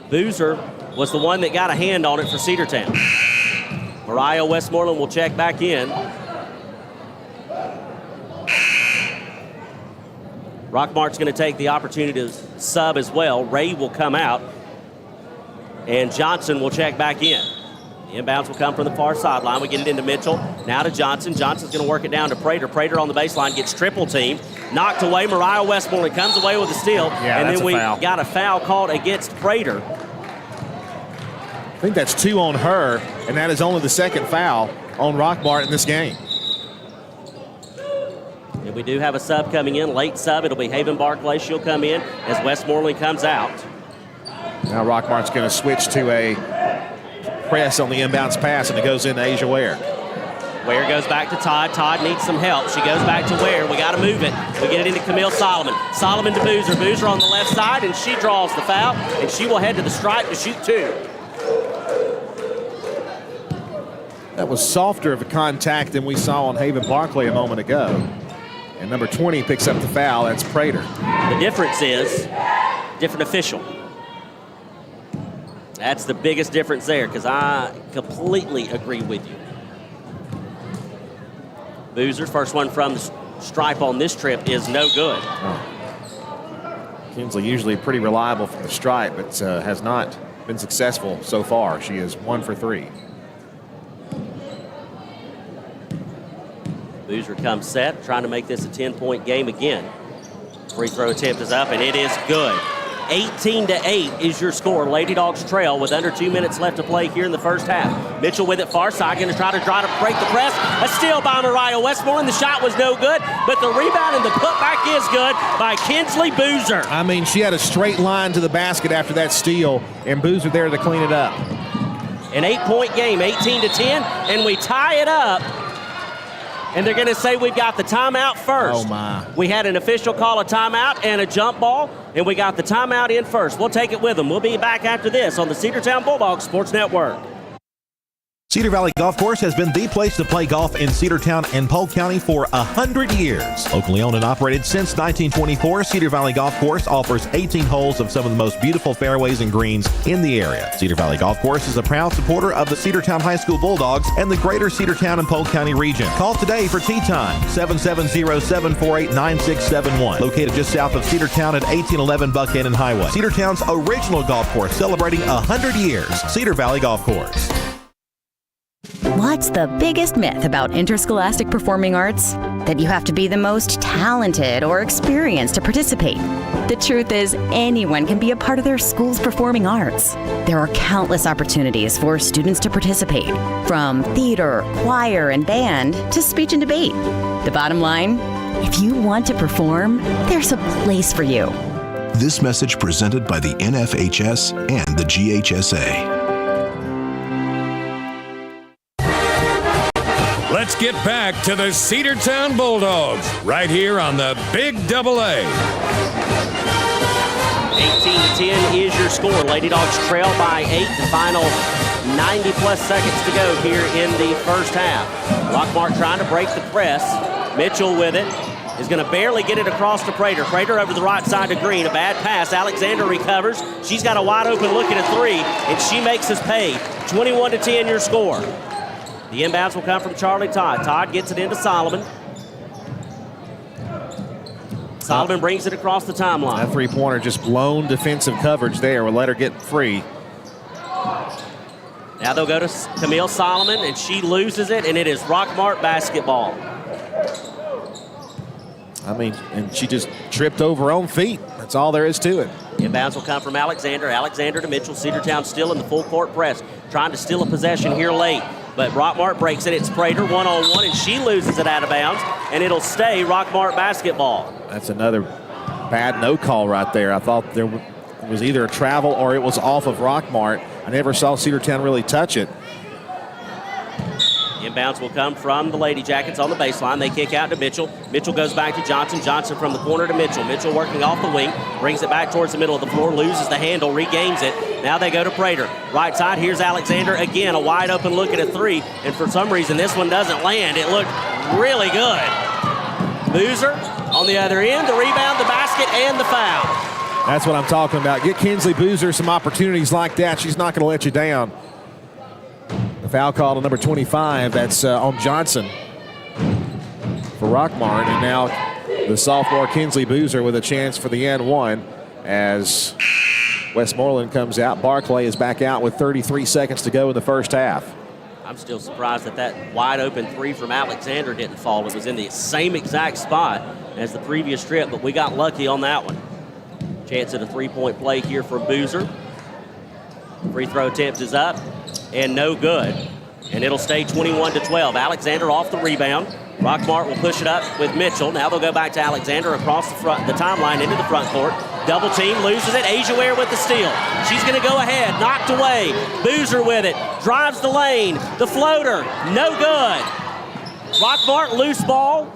Boozer was the one that got a hand on it for Cedartown. Mariah Westmoreland will check back in. Rockmart's going to take the opportunity to sub as well. Ray will come out, and Johnson will check back in. The inbounds will come from the far sideline. We get it into Mitchell. Now to Johnson. Johnson's going to work it down to Prater. Prater on the baseline gets triple teamed. Knocked away. Mariah Westmoreland comes away with a steal. Yeah, and that's then we a foul. got a foul called against Prater. I think that's 2 on her, and that is only the second foul on Rockmart in this game. And we do have a sub coming in, late sub. It'll be Haven Barclay. She'll come in as Westmoreland comes out. Now Rockmart's going to switch to a press on the inbounds pass, and it goes into Asia Ware. Ware goes back to Todd. Todd needs some help. She goes back to Ware. We got to move it. We get it into Camille Solomon. Solomon to Boozer. Boozer on the left side, and she draws the foul, and she will head to the stripe to shoot 2. That was softer of a contact than we saw on Haven Barclay a moment ago. And number 20 picks up the foul. That's Prater. The difference is different official. That's the biggest difference there, because I completely agree with you. Boozer, first one from the stripe on this trip, is no good. Kinsley usually pretty reliable from the stripe, but has not been successful so far. She is 1 for 3. Boozer comes set, trying to make this a 10-point game again. Free throw attempt is up, and it is good. 18-8 is your score. Lady Dogs trail with under 2 minutes left to play here in the first half. Mitchell with it far side, going to try to break the press. A steal by Mariah Westmoreland. The shot was no good, but the rebound and the putback is good by Kinsley Boozer. I mean, she had a straight line to the basket after that steal, and Boozer there to clean it up. An 8-point game, 18-10, and we tie it up. And they're going to say we've got the timeout first. Oh, my. We had an official call a timeout and a jump ball, and we got the timeout in first. We'll take it with them. We'll be back after this on the Cedartown Bulldogs Sports Network. Cedar Valley Golf Course has been the place to play golf in Cedartown and Polk County for 100 years. Locally owned and operated since 1924, Cedar Valley Golf Course offers 18 holes of some of the most beautiful fairways and greens in the area. Cedar Valley Golf Course is a proud supporter of the Cedartown High School Bulldogs and the greater Cedartown and Polk County region. Call today for tee time, 770-748-9671. Located just south of Cedartown at 1811 Buckhannon Highway. Cedartown's original golf course celebrating 100 years. Cedar Valley Golf Course. What's the biggest myth about interscholastic performing arts? That you have to be the most talented or experienced to participate. The truth is, anyone can be a part of their school's performing arts. There are countless opportunities for students to participate, from theater, choir, and band to speech and debate. The bottom line, if you want to perform, there's a place for you. This message presented by the NFHS and the GHSA. Let's get back to the Cedartown Bulldogs right here on the Big AA. 18-10 is your score. Lady Dogs trail by 8. The final 90-plus seconds to go here in the first half. Rockmart trying to break the press. Mitchell with it. Is going to barely get it across to Prater. Prater over the right side to Green. A bad pass. Alexander recovers. She's got a wide open look at a 3, and she makes us pay. 21-10 your score. The inbounds will come from Charlie Todd. Todd gets it into Solomon. Solomon brings it across the timeline. That three-pointer just blown defensive coverage there. We'll let her get free. Now they'll go to Camille Solomon, and she loses it, and it is Rockmart basketball. I mean, and she just tripped over her own feet. That's all there is to it. Inbounds will come from Alexander. Alexander to Mitchell. Cedartown still in the full court press, trying to steal a possession here late. But Rockmart breaks it. It's Prater one-on-one, and she loses it out of bounds, and it'll stay Rockmart basketball. That's another bad no call right there. I thought there was either a travel or it was off of Rockmart. I never saw Cedartown really touch it. Inbounds will come from the Lady Jackets on the baseline. They kick out to Mitchell. Mitchell goes back to Johnson. Johnson from the corner to Mitchell. Mitchell working off the wing, brings it back towards the middle of the floor, loses the handle, regains it. Now they go to Prater. Right side, here's Alexander. Again, a wide open look at a three, and for some reason this one doesn't land. It looked really good. Boozer on the other end, the rebound, the basket, and the foul. That's what I'm talking about. Get Kinsley Boozer some opportunities like that. She's not going to let you down. The foul call to number 25. That's on Johnson for Rockmart. And now the sophomore Kinsley Boozer with a chance for the N1 as Westmoreland comes out. Barclay is back out with 33 seconds to go in the first half. I'm still surprised that wide open three from Alexander didn't fall. It was in the same exact spot as the previous trip, but we got lucky on that one. Chance at a three-point play here from Boozer. Free throw attempt is up and no good. And it'll stay 21-12. Alexander off the rebound. Rockmart will push it up with Mitchell. Now they'll go back to Alexander across the timeline into the front court. Double team, loses it. Asia Ware with the steal. She's going to go ahead, knocked away. Boozer with it, drives the lane. The floater, no good. Rockmart, loose ball.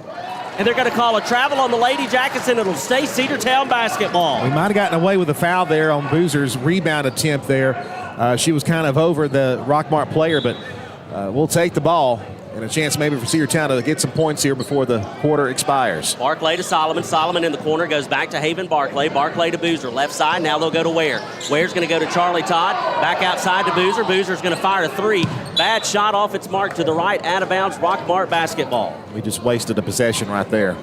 And they're going to call a travel on the Lady Jackets, and it'll stay Cedartown basketball. We might have gotten away with a foul there on Boozer's rebound attempt there. She was kind of over the Rockmart player, but we'll take the ball. And a chance maybe for Cedartown to get some points here before the quarter expires. Barclay to Solomon. Solomon in the corner goes back to Haven Barclay. Barclay to Boozer. Left side. Now they'll go to Ware. Ware's going to go to Charlie Todd. Back outside to Boozer. Boozer's going to fire a three. Bad shot off its mark to the right. Out of bounds. Rockmart basketball. We just wasted a possession right there.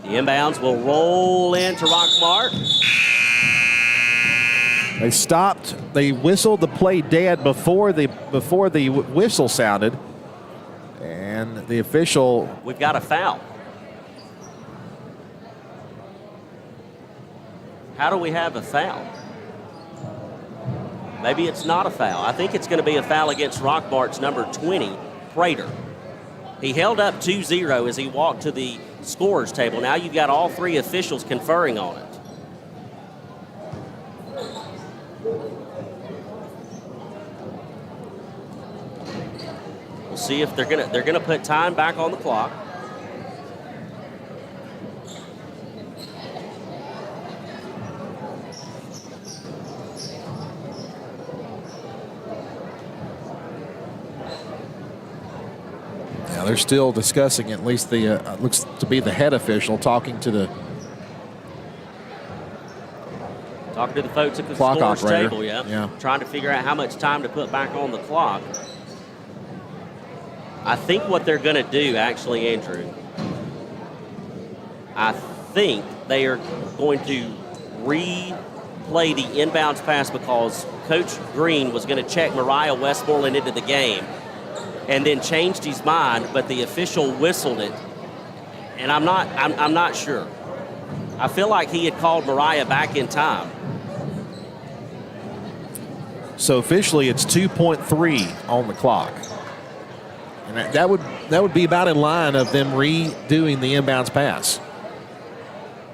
The inbounds will roll into Rockmart. They stopped. They whistled the play dead before the whistle sounded, and the official. We've got a foul. How do we have a foul? Maybe it's not a foul. I think it's going to be a foul against Rockmart's number 20, Prater. He held up 2-0 as he walked to the scorer's table. Now you've got all three officials conferring on it. We'll see if they're gonna put time back on the clock. Yeah, they're still discussing. At least the looks to be the head official talking to the folks at the clock scorer's operator. table. Yeah, trying to figure out how much time to put back on the clock. I think what they're going to do, actually, Andrew, I think they are going to replay the inbounds pass because Coach Green was going to check Mariah Westmoreland into the game and then changed his mind, but the official whistled it, and I'm not sure. I feel like he had called Mariah back in time. So officially, it's 2.3 on the clock. And that would be about in line of them redoing the inbounds pass.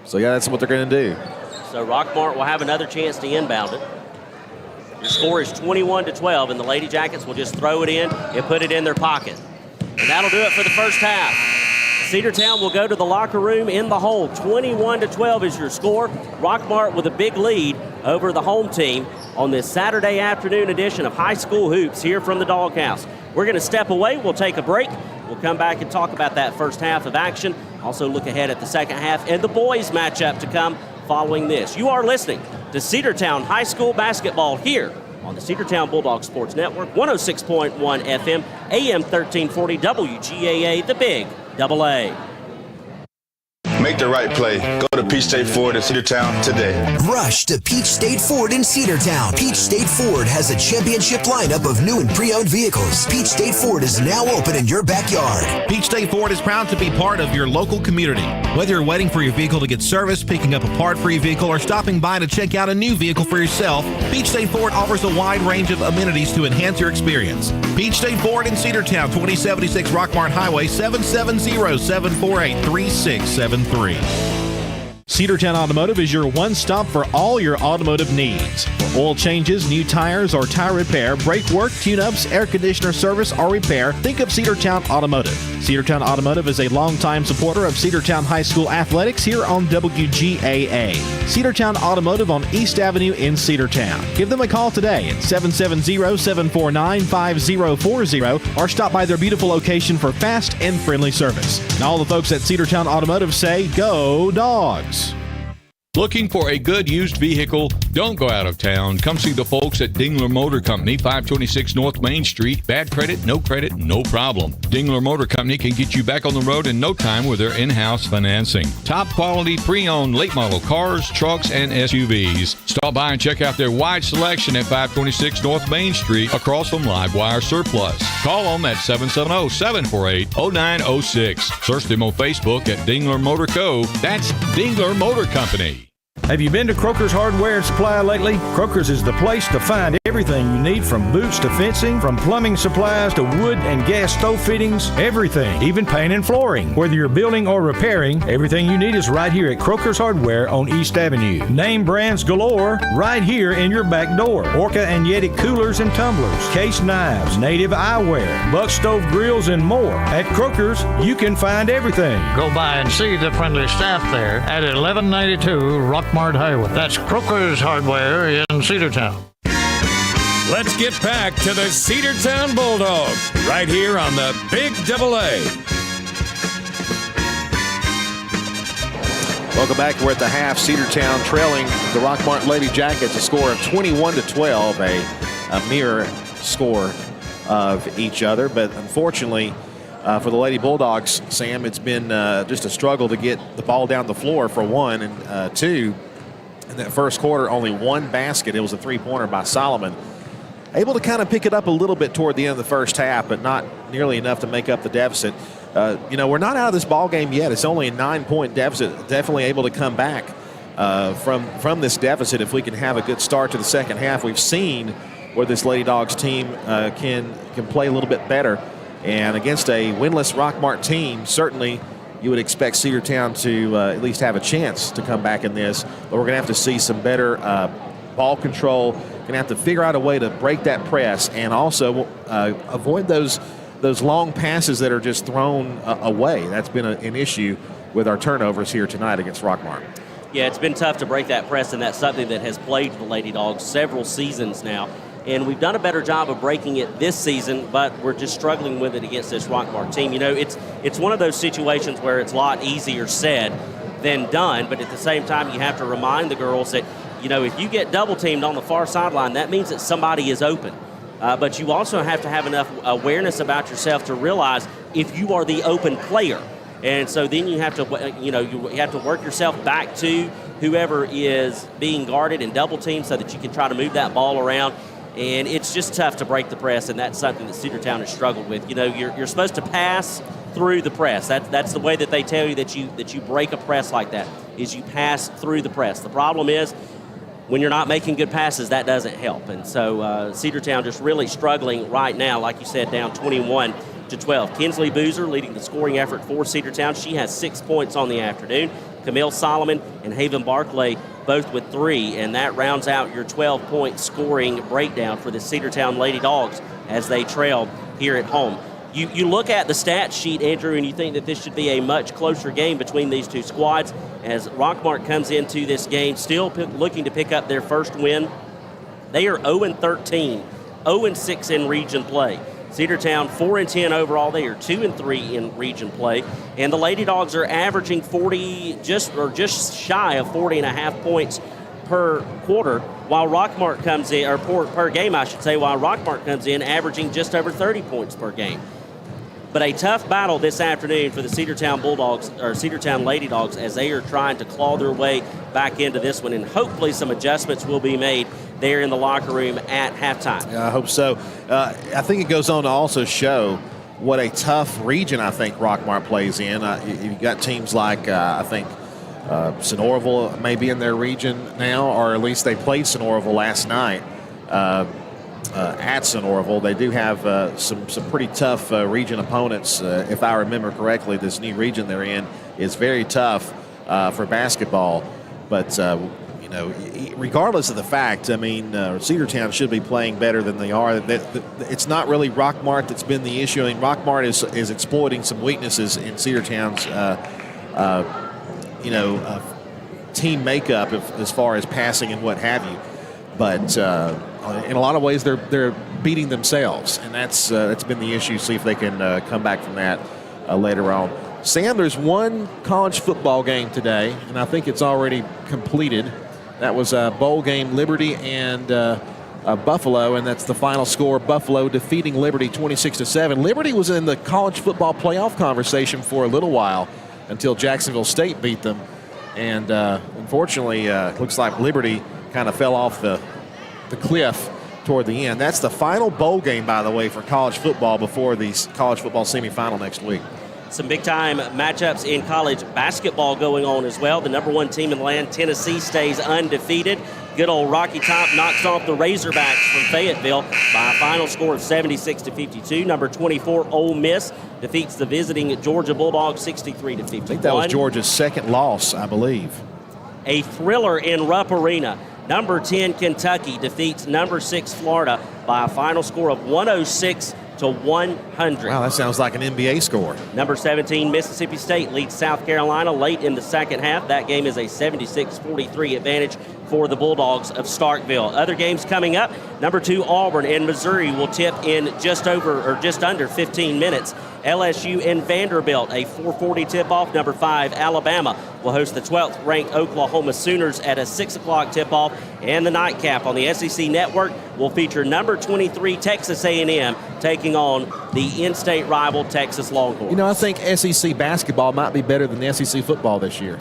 So, yeah, that's what they're going to do. So Rockmart will have another chance to inbound it. Your score is 21-12, and the Lady Jackets will just throw it in and put it in their pocket. And that'll do it for the first half. Cedartown will go to the locker room in the hole. 21-12 is your score. Rockmart with a big lead over the home team on this Saturday afternoon edition of High School Hoops here from the Doghouse. We're going to step away. We'll take a break. We'll come back and talk about that first half of action. Also look ahead at the second half and the boys matchup to come following this. You are listening to Cedartown High School basketball here on the Cedartown Bulldog Sports Network, 106.1 FM, AM 1340, WGAA, the Big Double A. Make the right play. Go to Peach State Ford in Cedartown today. Rush to Peach State Ford in Cedartown. Peach State Ford has a championship lineup of new and pre-owned vehicles. Peach State Ford is now open in your backyard. Peach State Ford is proud to be part of your local community. Whether you're waiting for your vehicle to get serviced, picking up a part for your vehicle, or stopping by to check out a new vehicle for yourself, Peach State Ford offers a wide range of amenities to enhance your experience. Peach State Ford in Cedartown, 2076 Rockmart Highway, 770-748-3673. Cedartown Automotive is your one-stop for all your automotive needs. For oil changes, new tires, or tire repair, brake work, tune-ups, air conditioner service, or repair, think of Cedartown Automotive. Cedartown Automotive is a longtime supporter of Cedartown High School athletics here on WGAA. Cedartown Automotive on East Avenue in Cedartown. Give them a call today at 770-749-5040 or stop by their beautiful location for fast and friendly service. And all the folks at Cedartown Automotive say, go Dawgs! Looking for a good used vehicle? Don't go out of town. Come see the folks at Dingler Motor Company, 526 North Main Street. Bad credit, no problem. Dingler Motor Company can get you back on the road in no time with their in-house financing. Top quality pre-owned late model cars, trucks, and SUVs. Stop by and check out their wide selection at 526 North Main Street across from Livewire Surplus. Call them at 770-748-0906. Search them on Facebook at Dingler Motor Co. That's Dingler Motor Company. Have you been to Croker's Hardware and Supply lately? Croker's is the place to find everything you need, from boots to fencing, from plumbing supplies to wood and gas stove fittings, everything, even paint and flooring. Whether you're building or repairing, everything you need is right here at Croker's Hardware on East Avenue. Name brands galore right here in your back door. Orca and Yeti coolers and tumblers, case knives, native eyewear, buck stove grills, and more. At Croker's, you can find everything. Go by and see the friendly staff there at 1192 Rockmart Highway. That's Croker's Hardware in Cedartown. Let's get back to the Cedartown Bulldogs right here on the Big Double A. Welcome back. We're at the half. Cedartown trailing the Rockmart Lady Jackets a score of 21-12, a mirror score of each other. But unfortunately, for the Lady Bulldogs, Sam, it's been just a struggle to get the ball down the floor, for one, and two, in that first quarter, only one basket. It was a three-pointer by Solomon. Able to kind of pick it up a little bit toward the end of the first half, but not nearly enough to make up the deficit. We're not out of this ball game yet. It's only a 9-point deficit. Definitely able to come back from this deficit if we can have a good start to the second half. We've seen where this Lady Dogs team can play a little bit better. And against a winless Rockmart team, certainly you would expect Cedartown to at least have a chance to come back in this. But we're going to have to see some better ball control. Going to have to figure out a way to break that press and also avoid those long passes that are just thrown away. That's been an issue with our turnovers here tonight against Rockmart. Yeah, it's been tough to break that press, and that's something that has plagued the Lady Dogs several seasons now. And we've done a better job of breaking it this season, but we're just struggling with it against this Rockmart team. It's one of those situations where it's a lot easier said than done, but at the same time, you have to remind the girls that, if you get double-teamed on the far sideline, that means that somebody is open. But you also have to have enough awareness about yourself to realize if you are the open player. And so then you have to, you have to work yourself back to whoever is being guarded and double-teamed so that you can try to move that ball around. And it's just tough to break the press, and that's something that Cedartown has struggled with. You're supposed to pass through the press. That's the way that they tell you that you break a press like that, is you pass through the press. The problem is when you're not making good passes, that doesn't help. And so Cedartown just really struggling right now, like you said, down 21-12. Kinsley Boozer leading the scoring effort for Cedartown. She has 6 points on the afternoon. Camille Solomon and Haven Barclay both with 3, and that rounds out your 12-point scoring breakdown for the Cedartown Lady Dogs as they trail here at home. You look at the stat sheet, Andrew, and you think that this should be a much closer game between these two squads as Rockmart comes into this game still looking to pick up their first win. They are 0-13, 0-6 in region play. Cedartown 4-10 overall. They are 2-3 in region play, and the Lady Dogs are averaging 40, just shy of 40.5 points per quarter, while Rockmart comes in, or per game, I should say, while Rockmart comes in averaging just over 30 points per game. But a tough battle this afternoon for the Cedartown Bulldogs, or Cedartown Lady Dogs, as they are trying to claw their way back into this one. And hopefully some adjustments will be made there in the locker room at halftime. Yeah, I hope so. I think it goes on to also show what a tough region I think Rockmart plays in. You've got teams like, I think, Sonoraville may be in their region now, or at least they played Sonoraville last night. At Sonoraville, they do have some pretty tough region opponents. If I remember correctly, this new region they're in is very tough for basketball. But regardless of the fact, I mean, Cedartown should be playing better than they are. It's not really Rockmart that's been the issue. I mean, Rockmart is exploiting some weaknesses in Cedartown's, team makeup as far as passing and what have you. But in a lot of ways, they're beating themselves, and that's been the issue. See if they can come back from that later on. Sam, there's one college football game today, and I think it's already completed. That was a bowl game, Liberty and Buffalo, and that's the final score. Buffalo defeating Liberty 26-7. Liberty was in the college football playoff conversation for a little while until Jacksonville State beat them, and unfortunately, looks like Liberty kind of fell off the cliff toward the end. That's the final bowl game, by the way, for college football before the college football semifinal next week. Some big-time matchups in college basketball going on as well. The number one team in the land, Tennessee, stays undefeated. Good old Rocky Top knocks off the Razorbacks from Fayetteville by a final score of 76-52. Number 24, Ole Miss, defeats the visiting Georgia Bulldogs 63-51. I think that was Georgia's second loss, I believe. A thriller in Rupp Arena. Number 10, Kentucky, defeats number 6, Florida, by a final score of 106-100. Wow, that sounds like an NBA score. Number 17, Mississippi State, leads South Carolina late in the second half. That game is a 76-43 advantage for the Bulldogs of Starkville. Other games coming up. Number 2, Auburn and Missouri will tip in just under 15 minutes. LSU and Vanderbilt, a 4:40 tip-off. Number 5, Alabama, will host the 12th-ranked Oklahoma Sooners at a 6 o'clock tip-off. And the nightcap on the SEC Network will feature number 23, Texas A&M, taking on the in-state rival Texas Longhorns. I think SEC basketball might be better than SEC football this year.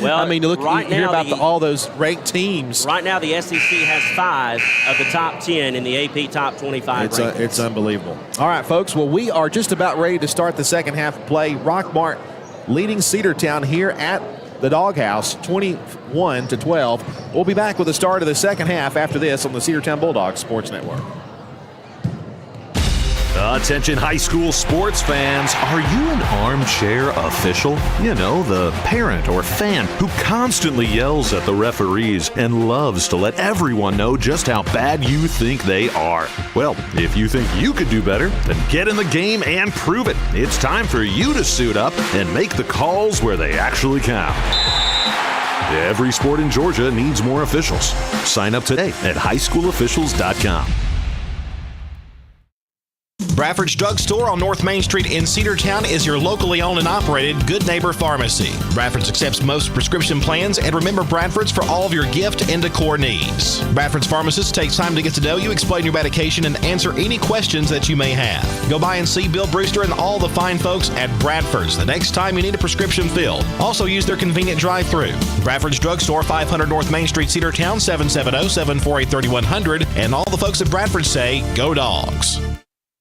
Well, I mean, look, right you hear now about all those ranked teams. Right now, the SEC has 5 of the top 10 in the AP Top 25 rankings. It's unbelievable. All right, folks. Well, we are just about ready to start the second half of play. Rockmart leading Cedartown here at the Doghouse, 21-12. We'll be back with the start of the second half after this on the Cedartown Bulldogs Sports Network. Attention high school sports fans, are you an armchair official? The parent or fan who constantly yells at the referees and loves to let everyone know just how bad you think they are. Well, if you think you could do better, then get in the game and prove it. It's time for you to suit up and make the calls where they actually count. Every sport in Georgia needs more officials. Sign up today at highschoolofficials.com. Bradford's Drugstore on North Main Street in Cedartown is your locally owned and operated Good Neighbor Pharmacy. Bradford's accepts most prescription plans, and remember Bradford's for all of your gift and decor needs. Bradford's pharmacist takes time to get to know you, explain your medication, and answer any questions that you may have. Go by and see Bill Brewster and all the fine folks at Bradford's the next time you need a prescription filled. Also use their convenient drive-thru. Bradford's Drugstore, 500 North Main Street, Cedartown, 770-748-3100. And all the folks at Bradford say, go Dogs.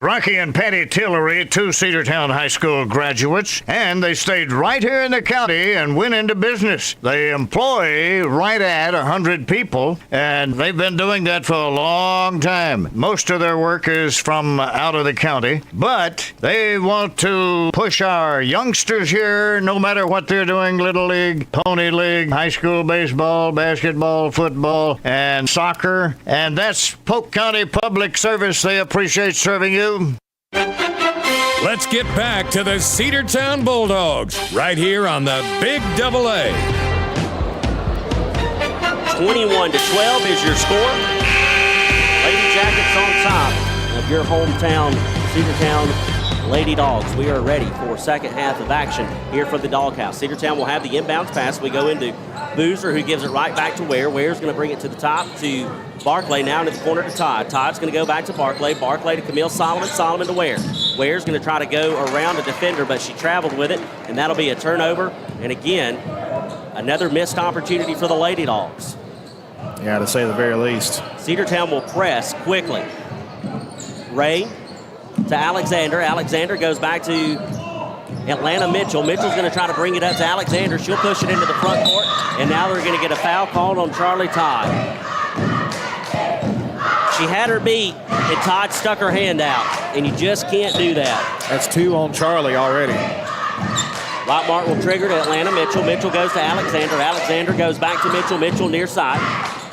Rocky and Patty Tillery, 2 Cedartown High School graduates, and they stayed right here in the county and went into business. They employ right at 100 people, and they've been doing that for a long time. Most of their work is from out of the county, but they want to push our youngsters here, no matter what they're doing, Little League, Pony League, high school baseball, basketball, football, and soccer. And that's Polk County Public Service. They appreciate serving you. Let's get back to the Cedartown Bulldogs right here on the Big AA. 21-12 is your score. Lady Jackets on top of your hometown Cedartown Lady Dogs. We are ready for second half of action here from the Doghouse. Cedartown will have the inbounds pass. We go into Boozer, who gives it right back to Ware. Ware's going to bring it to the top to Barclay, now into the corner to Todd. Todd's going to go back to Barclay. Barclay to Camille Solomon. Solomon to Ware. Ware's going to try to go around a defender, but she traveled with it, and that'll be a turnover. And again, another missed opportunity for the Lady Dogs. Yeah, to say the very least. Cedartown will press quickly. Ray to Alexander. Alexander goes back to Atlanta Mitchell. Mitchell's going to try to bring it up to Alexander. She'll push it into the front court, and now they're going to get a foul called on Charlie Todd. She had her beat, and Todd stuck her hand out, and you just can't do that. That's 2 on Charlie already. Rockmart will trigger to Atlanta Mitchell. Mitchell goes to Alexander. Alexander goes back to Mitchell. Mitchell near side.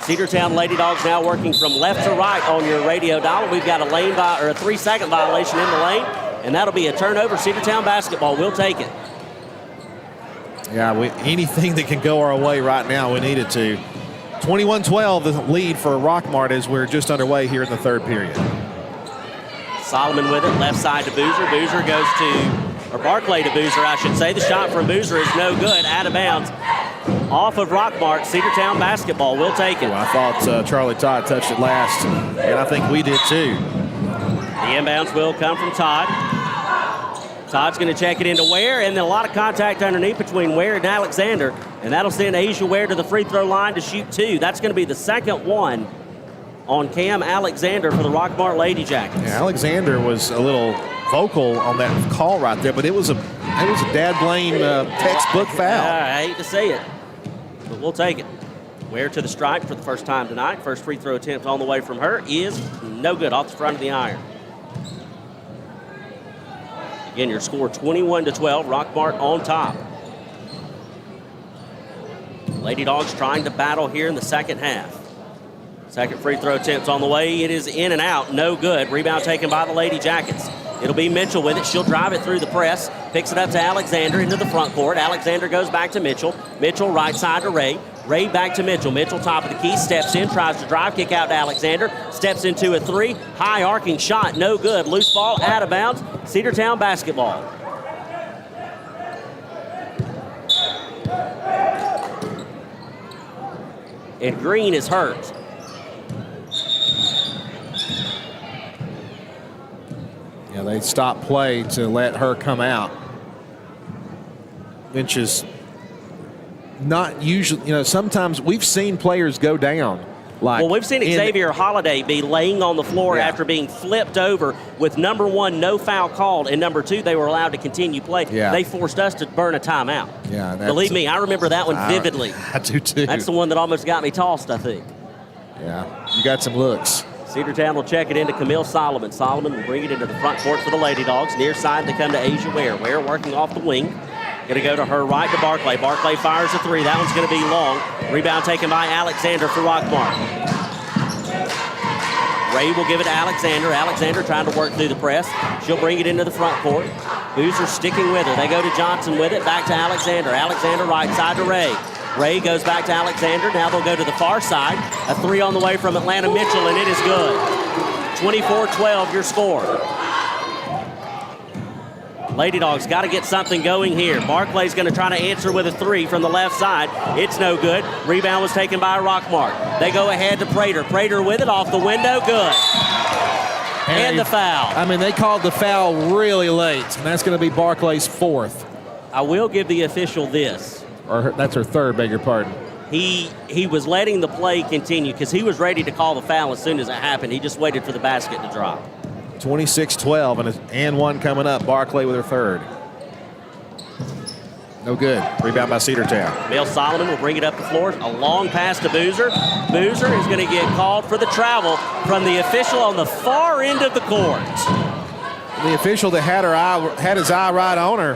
Cedartown Lady Dogs now working from left to right on your radio dial. We've got a 3-second violation in the lane, and that'll be a turnover. Cedartown basketball will take it. Yeah, anything that can go our way right now, we need it to. 21-12, the lead for Rockmart as we're just underway here in the third period. Solomon with it, left side to Boozer. Boozer goes to, or Barclay to Boozer, I should say. The shot from Boozer is no good, out of bounds. Off of Rockmart, Cedartown basketball will take it. Well, I thought Charlie Todd touched it last, and I think we did too. The inbounds will come from Todd. Todd's going to check it into Ware, and then a lot of contact underneath between Ware and Alexander, and that'll send Asia Ware to the free throw line to shoot 2. That's going to be the second one on Cam Alexander for the Rockmart Lady Jackets. Yeah, Alexander was a little vocal on that call right there, but it was a Dad Blaine textbook foul. I hate to say it, but we'll take it. Ware to the stripe for the first time tonight. First free throw attempt on the way from her is no good, off the front of the iron. Again, your score 21-12, Rockmart on top. Lady Dogs trying to battle here in the second half. Second free throw attempt on the way. It is in and out, no good. Rebound taken by the Lady Jackets. It'll be Mitchell with it. She'll drive it through the press. Picks it up to Alexander into the front court. Alexander goes back to Mitchell. Mitchell right side to Ray. Ray back to Mitchell. Mitchell top of the key, steps in, tries to drive, kick out to Alexander. Steps into a 3. High arcing shot, no good. Loose ball, out of bounds. Cedartown basketball. And Green is hurt. Yeah, they stopped play to let her come out, which is not usually, sometimes we've seen players go down. Well, we've seen Xavier Holiday be laying on the floor after being flipped over with number 1, no foul called, and number 2, they were allowed to continue play. Yeah. They forced us to burn a timeout. Yeah, believe me, I remember that one vividly. I do too. That's the one that almost got me tossed, I think. Yeah, you got some looks. Cedartown will check it into Camille Solomon. Solomon will bring it into the front court for the Lady Dogs. Near side, they come to Asia Ware. Ware working off the wing. Going to go to her right to Barclay. Barclay fires a 3. That one's going to be long. Rebound taken by Alexander for Rockmart. Ray will give it to Alexander. Alexander trying to work through the press. She'll bring it into the front court. Boozer sticking with her. They go to Johnson with it. Back to Alexander. Alexander right side to Ray. Ray goes back to Alexander. Now they'll go to the far side. A 3 on the way from Atlanta Mitchell, and it is good. 24-12 your score. Lady Dogs got to get something going here. Barclay's going to try to answer with a 3 from the left side. It's no good. Rebound was taken by Rockmart. They go ahead to Prater. Prater with it off the window. Good. And the foul. I mean, they called the foul really late, and that's going to be Barclay's 4th. I will give the official this. Or that's her 3rd, beg your pardon. He was letting the play continue because he was ready to call the foul as soon as it happened. He just waited for the basket to drop. 26-12, and 1 coming up. Barclay with her 3rd. No good. Rebound by Cedartown. Bill Solomon will bring it up the floor. A long pass to Boozer. Boozer is going to get called for the travel from the official on the far end of the court. The official that had his eye right on her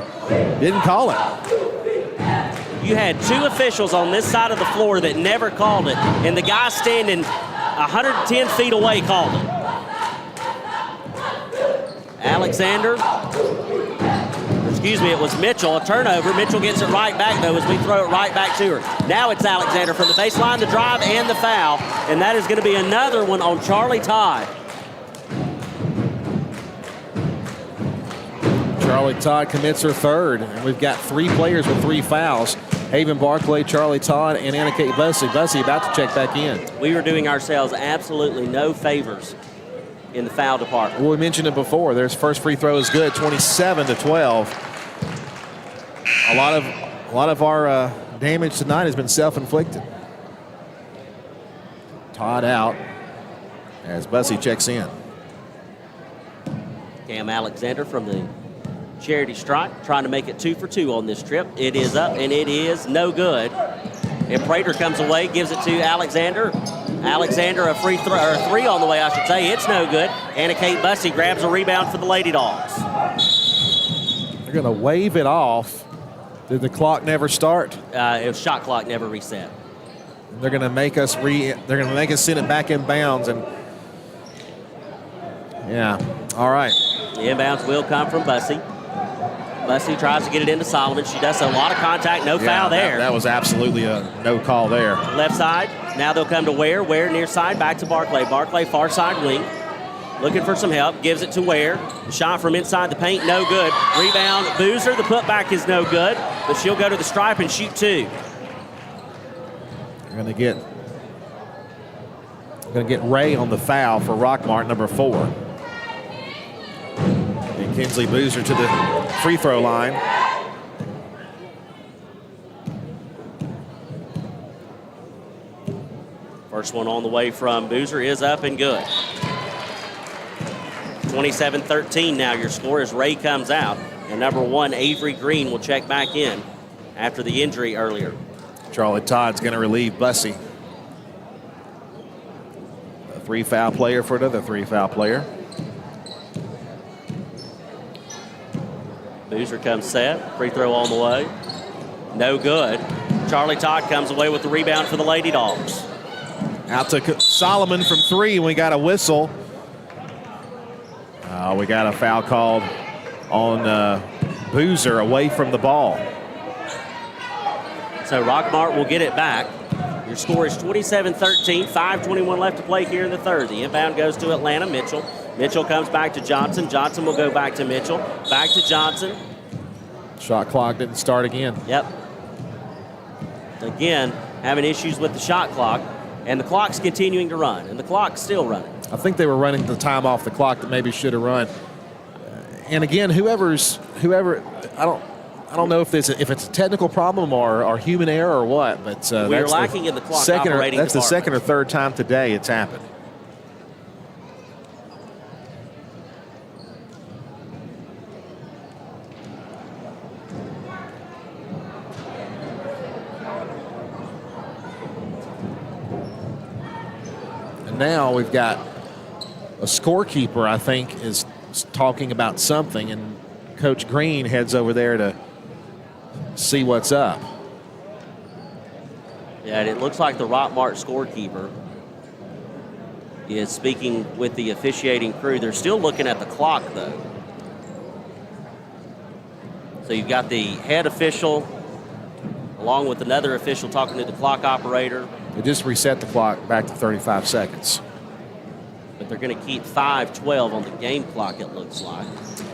didn't call it. You had 2 officials on this side of the floor that never called it, and the guy standing 110 feet away called it. Alexander, it was Mitchell, a turnover. Mitchell gets it right back, though, as we throw it right back to her. Now it's Alexander from the baseline, the drive, and the foul, and that is going to be another one on Charlie Todd. Charlie Todd commits her 3rd, and we've got 3 players with 3 fouls. Haven Barclay, Charlie Todd, and Anna Kate Bussey. Bussey about to check back in. We were doing ourselves absolutely no favors in the foul department. Well, we mentioned it before. Their first free throw is good, 27-12. A lot of our damage tonight has been self-inflicted. Todd out as Bussey checks in. Cam Alexander from the charity stripe trying to make it 2 for 2 on this trip. It is up and it is no good. And Prater comes away, gives it to Alexander. Alexander a free throw, or 3 on the way, I should say. It's no good. Anna Kate Bussey grabs a rebound for the Lady Dogs. They're going to wave it off. Did the clock never start? Shot clock never reset. They're going to make us send it back in bounds, and yeah, all right. The inbounds will come from Bussey. Bussey tries to get it into Solomon. She does a lot of contact, no foul there. That was absolutely a no call there. Left side. Now they'll come to Ware. Ware near side, back to Barclay. Barclay far side wing. Looking for some help. Gives it to Ware. Shot from inside the paint, no good. Rebound, Boozer. The putback is no good, but she'll go to the stripe and shoot 2. They're going to get Ray on the foul for Rockmart, number 4. And Kinsley Boozer to the free throw line. First one on the way from Boozer is up and good. 27-13 now your score as Ray comes out. And number 1, Avery Green, will check back in after the injury earlier. Charlie Todd's going to relieve Bussey. A 3-foul player for another 3-foul player. Boozer comes set. Free throw on the way. No good. Charlie Todd comes away with the rebound for the Lady Dogs. Out to Solomon from 3, and we got a whistle. We got a foul called on Boozer away from the ball. So Rockmart will get it back. Your score is 27-13, 5:21 left to play here in the third. The inbound goes to Atlanta. Mitchell. Mitchell comes back to Johnson. Johnson will go back to Mitchell. Back to Johnson. Shot clock didn't start again. Yep. Again, having issues with the shot clock. And the clock's continuing to run. And the clock's still running. I think they were running the time off the clock that maybe should have run. And again, whoever, I don't know if it's a technical problem or human error or what, but we're lacking in the clock operating That's the second or department. third time today it's happened. And now we've got a scorekeeper, I think, is talking about something, and Coach Green heads over there to see what's up. Yeah, and it looks like the Rockmart scorekeeper is speaking with the officiating crew. They're still looking at the clock, though. So you've got the head official along with another official talking to the clock operator. They just reset the clock back to 35 seconds. But they're going to keep 5:12 on the game clock, it looks like.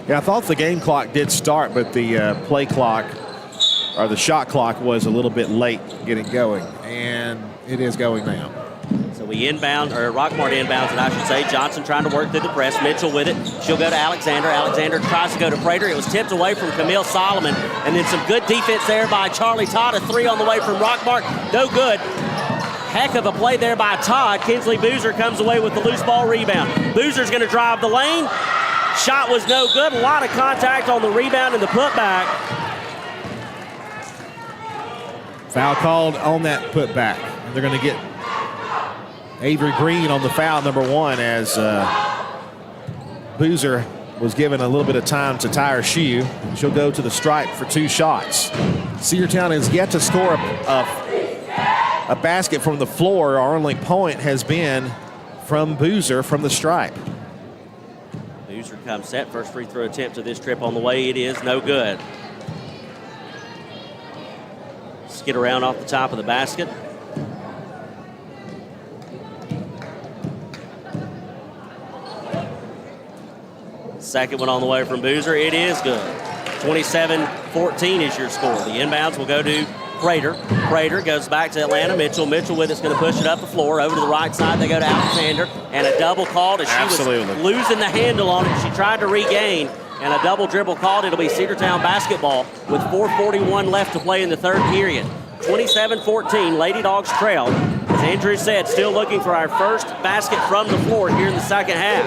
Yeah, I thought the game clock did start, but the play clock or the shot clock was a little bit late getting going, and it is going now. So we inbound, or Rockmart inbounds it, I should say. Johnson trying to work through the press. Mitchell with it. She'll go to Alexander. Alexander tries to go to Prater. It was tipped away from Camille Solomon. And then some good defense there by Charlie Todd. A 3 on the way from Rockmart. No good. Heck of a play there by Todd. Kinsley Boozer comes away with the loose ball rebound. Boozer's going to drive the lane. Shot was no good. A lot of contact on the rebound and the putback. Foul called on that putback. And they're going to get Avery Green on the foul, number 1, as Boozer was given a little bit of time to tie her shoe. She'll go to the stripe for 2 shots. Cedartown has yet to score a basket from the floor. Our only point has been from Boozer from the stripe. Boozer comes set. First free throw attempt of this trip on the way. It is no good. Skid around off the top of the basket. Second one on the way from Boozer. It is good. 27-14 is your score. The inbounds will go to Prater goes back to Atlanta. Mitchell with it's going to push it up the floor. Over to the right side, they go to Alexander. And a double called as she was losing the handle on it. She tried to regain. And a double dribble called. It'll be Cedartown basketball with 4:41 left to play in the third period. 27-14, Lady Dogs trail. As Andrew said, still looking for our first basket from the floor here in the second half.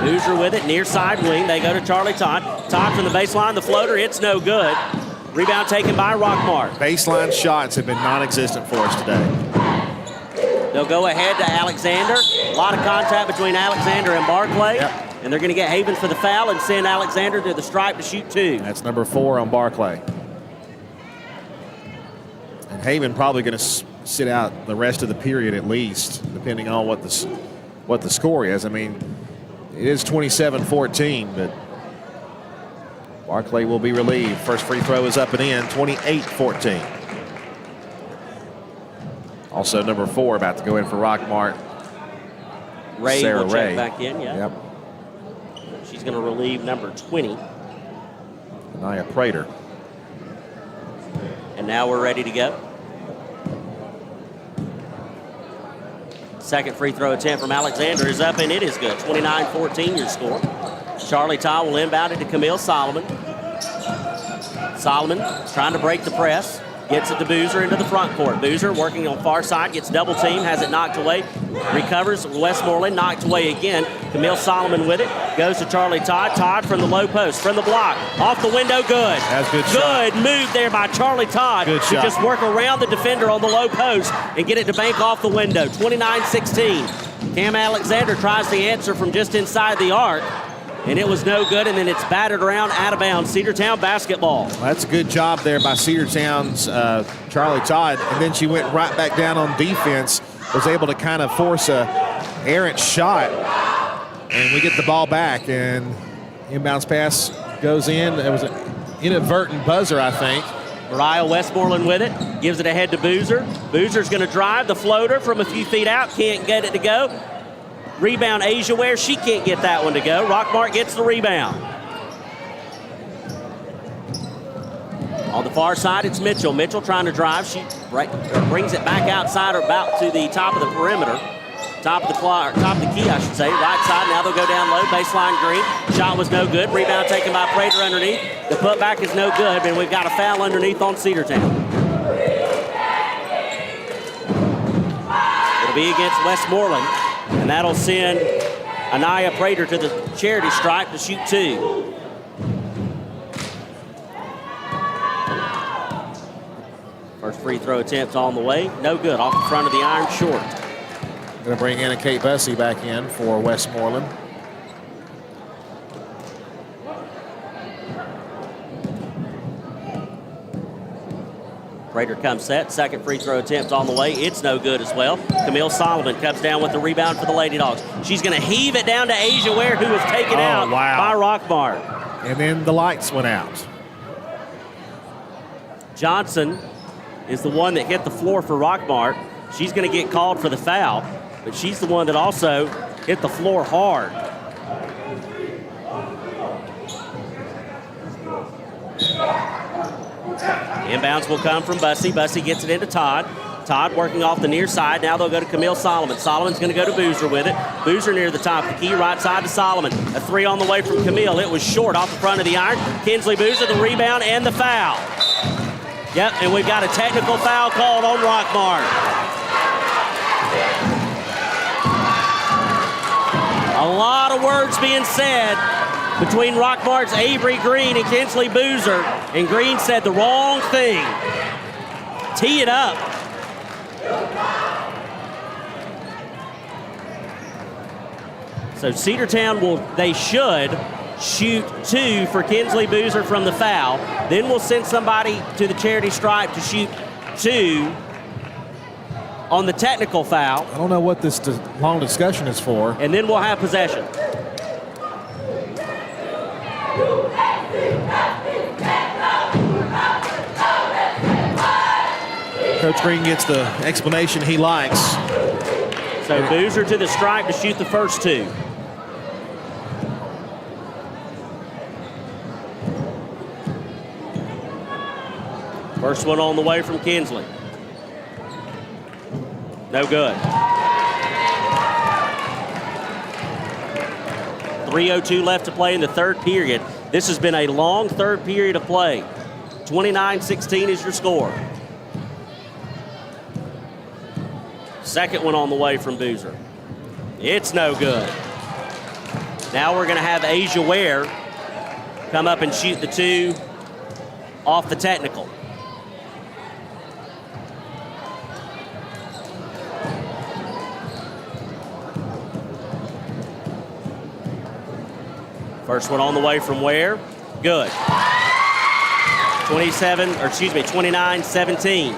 Boozer with it, near side wing. They go to Charlie Todd. Todd from the baseline, the floater, it's no good. Rebound taken by Rockmart. Baseline shots have been non-existent for us today. They'll go ahead to Alexander. A lot of contact between Alexander and Barclay. Yep. And they're going to get Haven for the foul and send Alexander to the stripe to shoot 2. That's number 4 on Barclay. And Haven probably going to sit out the rest of the period at least, depending on what the score is. I mean, it is 27-14, but Barclay will be relieved. First free throw is up and in, 28-14. Also number 4 about to go in for Rockmart. Ray Sarah will check Ray. back in, yeah. Yep. She's going to relieve number 20. Anaya Prater. And now we're ready to go. Second free throw attempt from Alexander is up, and it is good. 29-14 your score. Charlie Todd will inbound it to Camille Solomon. Solomon trying to break the press. Gets it to Boozer into the front court. Boozer working on far side, gets double teamed, has it knocked away. Recovers, Westmoreland knocked away again. Camille Solomon with it. Goes to Charlie Todd. Todd from the low post, from the block. Off the window, good. That's good shot. Good move there by Charlie Todd. Good to shot. just work around the defender on the low post and get it to bank off the window. 29-16. Cam Alexander tries to answer from just inside the arc. And it was no good, and then it's battered around out of bounds. Cedartown basketball. Well, that's a good job there by Cedartown's Charlie Todd. And then she went right back down on defense, was able to kind of force a errant shot. And we get the ball back, and inbounds pass goes in. It was an inadvertent buzzer, I think. Mariah Westmoreland with it, gives it ahead to Boozer. Boozer's going to drive the floater from a few feet out, can't get it to go. Rebound Asia Ware, she can't get that one to go. Rockmart gets the rebound. On the far side, it's Mitchell. Mitchell trying to drive. She brings it back outside or about to the top of the perimeter. Top of the key, I should say. Right side, now they'll go down low. Baseline Green. Shot was no good. Rebound taken by Prater underneath. The putback is no good, but we've got a foul underneath on Cedartown. It'll be against Westmoreland. And that'll send Anaya Prater to the charity stripe to shoot 2. First free throw attempt on the way. No good. Off the front of the iron, short. Going to bring Anna Kate Bussey back in for Westmoreland. Prater comes set. Second free throw attempt on the way. It's no good as well. Camille Solomon comes down with the rebound for the Lady Dogs. She's going to heave it down to Asia Ware, who was taken out by Rockmart. And then the lights went out. Johnson is the one that hit the floor for Rockmart. She's going to get called for the foul, but she's the one that also hit the floor hard. Inbounds will come from Bussey. Bussey gets it into Todd. Todd working off the near side. Now they'll go to Camille Solomon. Solomon's going to go to Boozer with it. Boozer near the top of the key. Right side to Solomon. A 3 on the way from Camille. It was short off the front of the iron. Kinsley Boozer, the rebound and the foul. Yep, and we've got a technical foul called on Rockmart. A lot of words being said between Rockmart's Avery Green and Kinsley Boozer, and Green said the wrong thing. Tee it up. So Cedartown they should shoot 2 for Kinsley Boozer from the foul. Then we'll send somebody to the charity stripe to shoot 2 on the technical foul. I don't know what this long discussion is for. And then we'll have possession. Coach Green gets the explanation he likes. So Boozer to the stripe to shoot the first 2. First one on the way from Kinsley. No good. 3:02 left to play in the third period. This has been a long third period of play. 29-16 is your score. Second one on the way from Boozer. It's no good. Now we're going to have Asia Ware come up and shoot the two off the technical. First one on the way from Ware. Good. 29-17.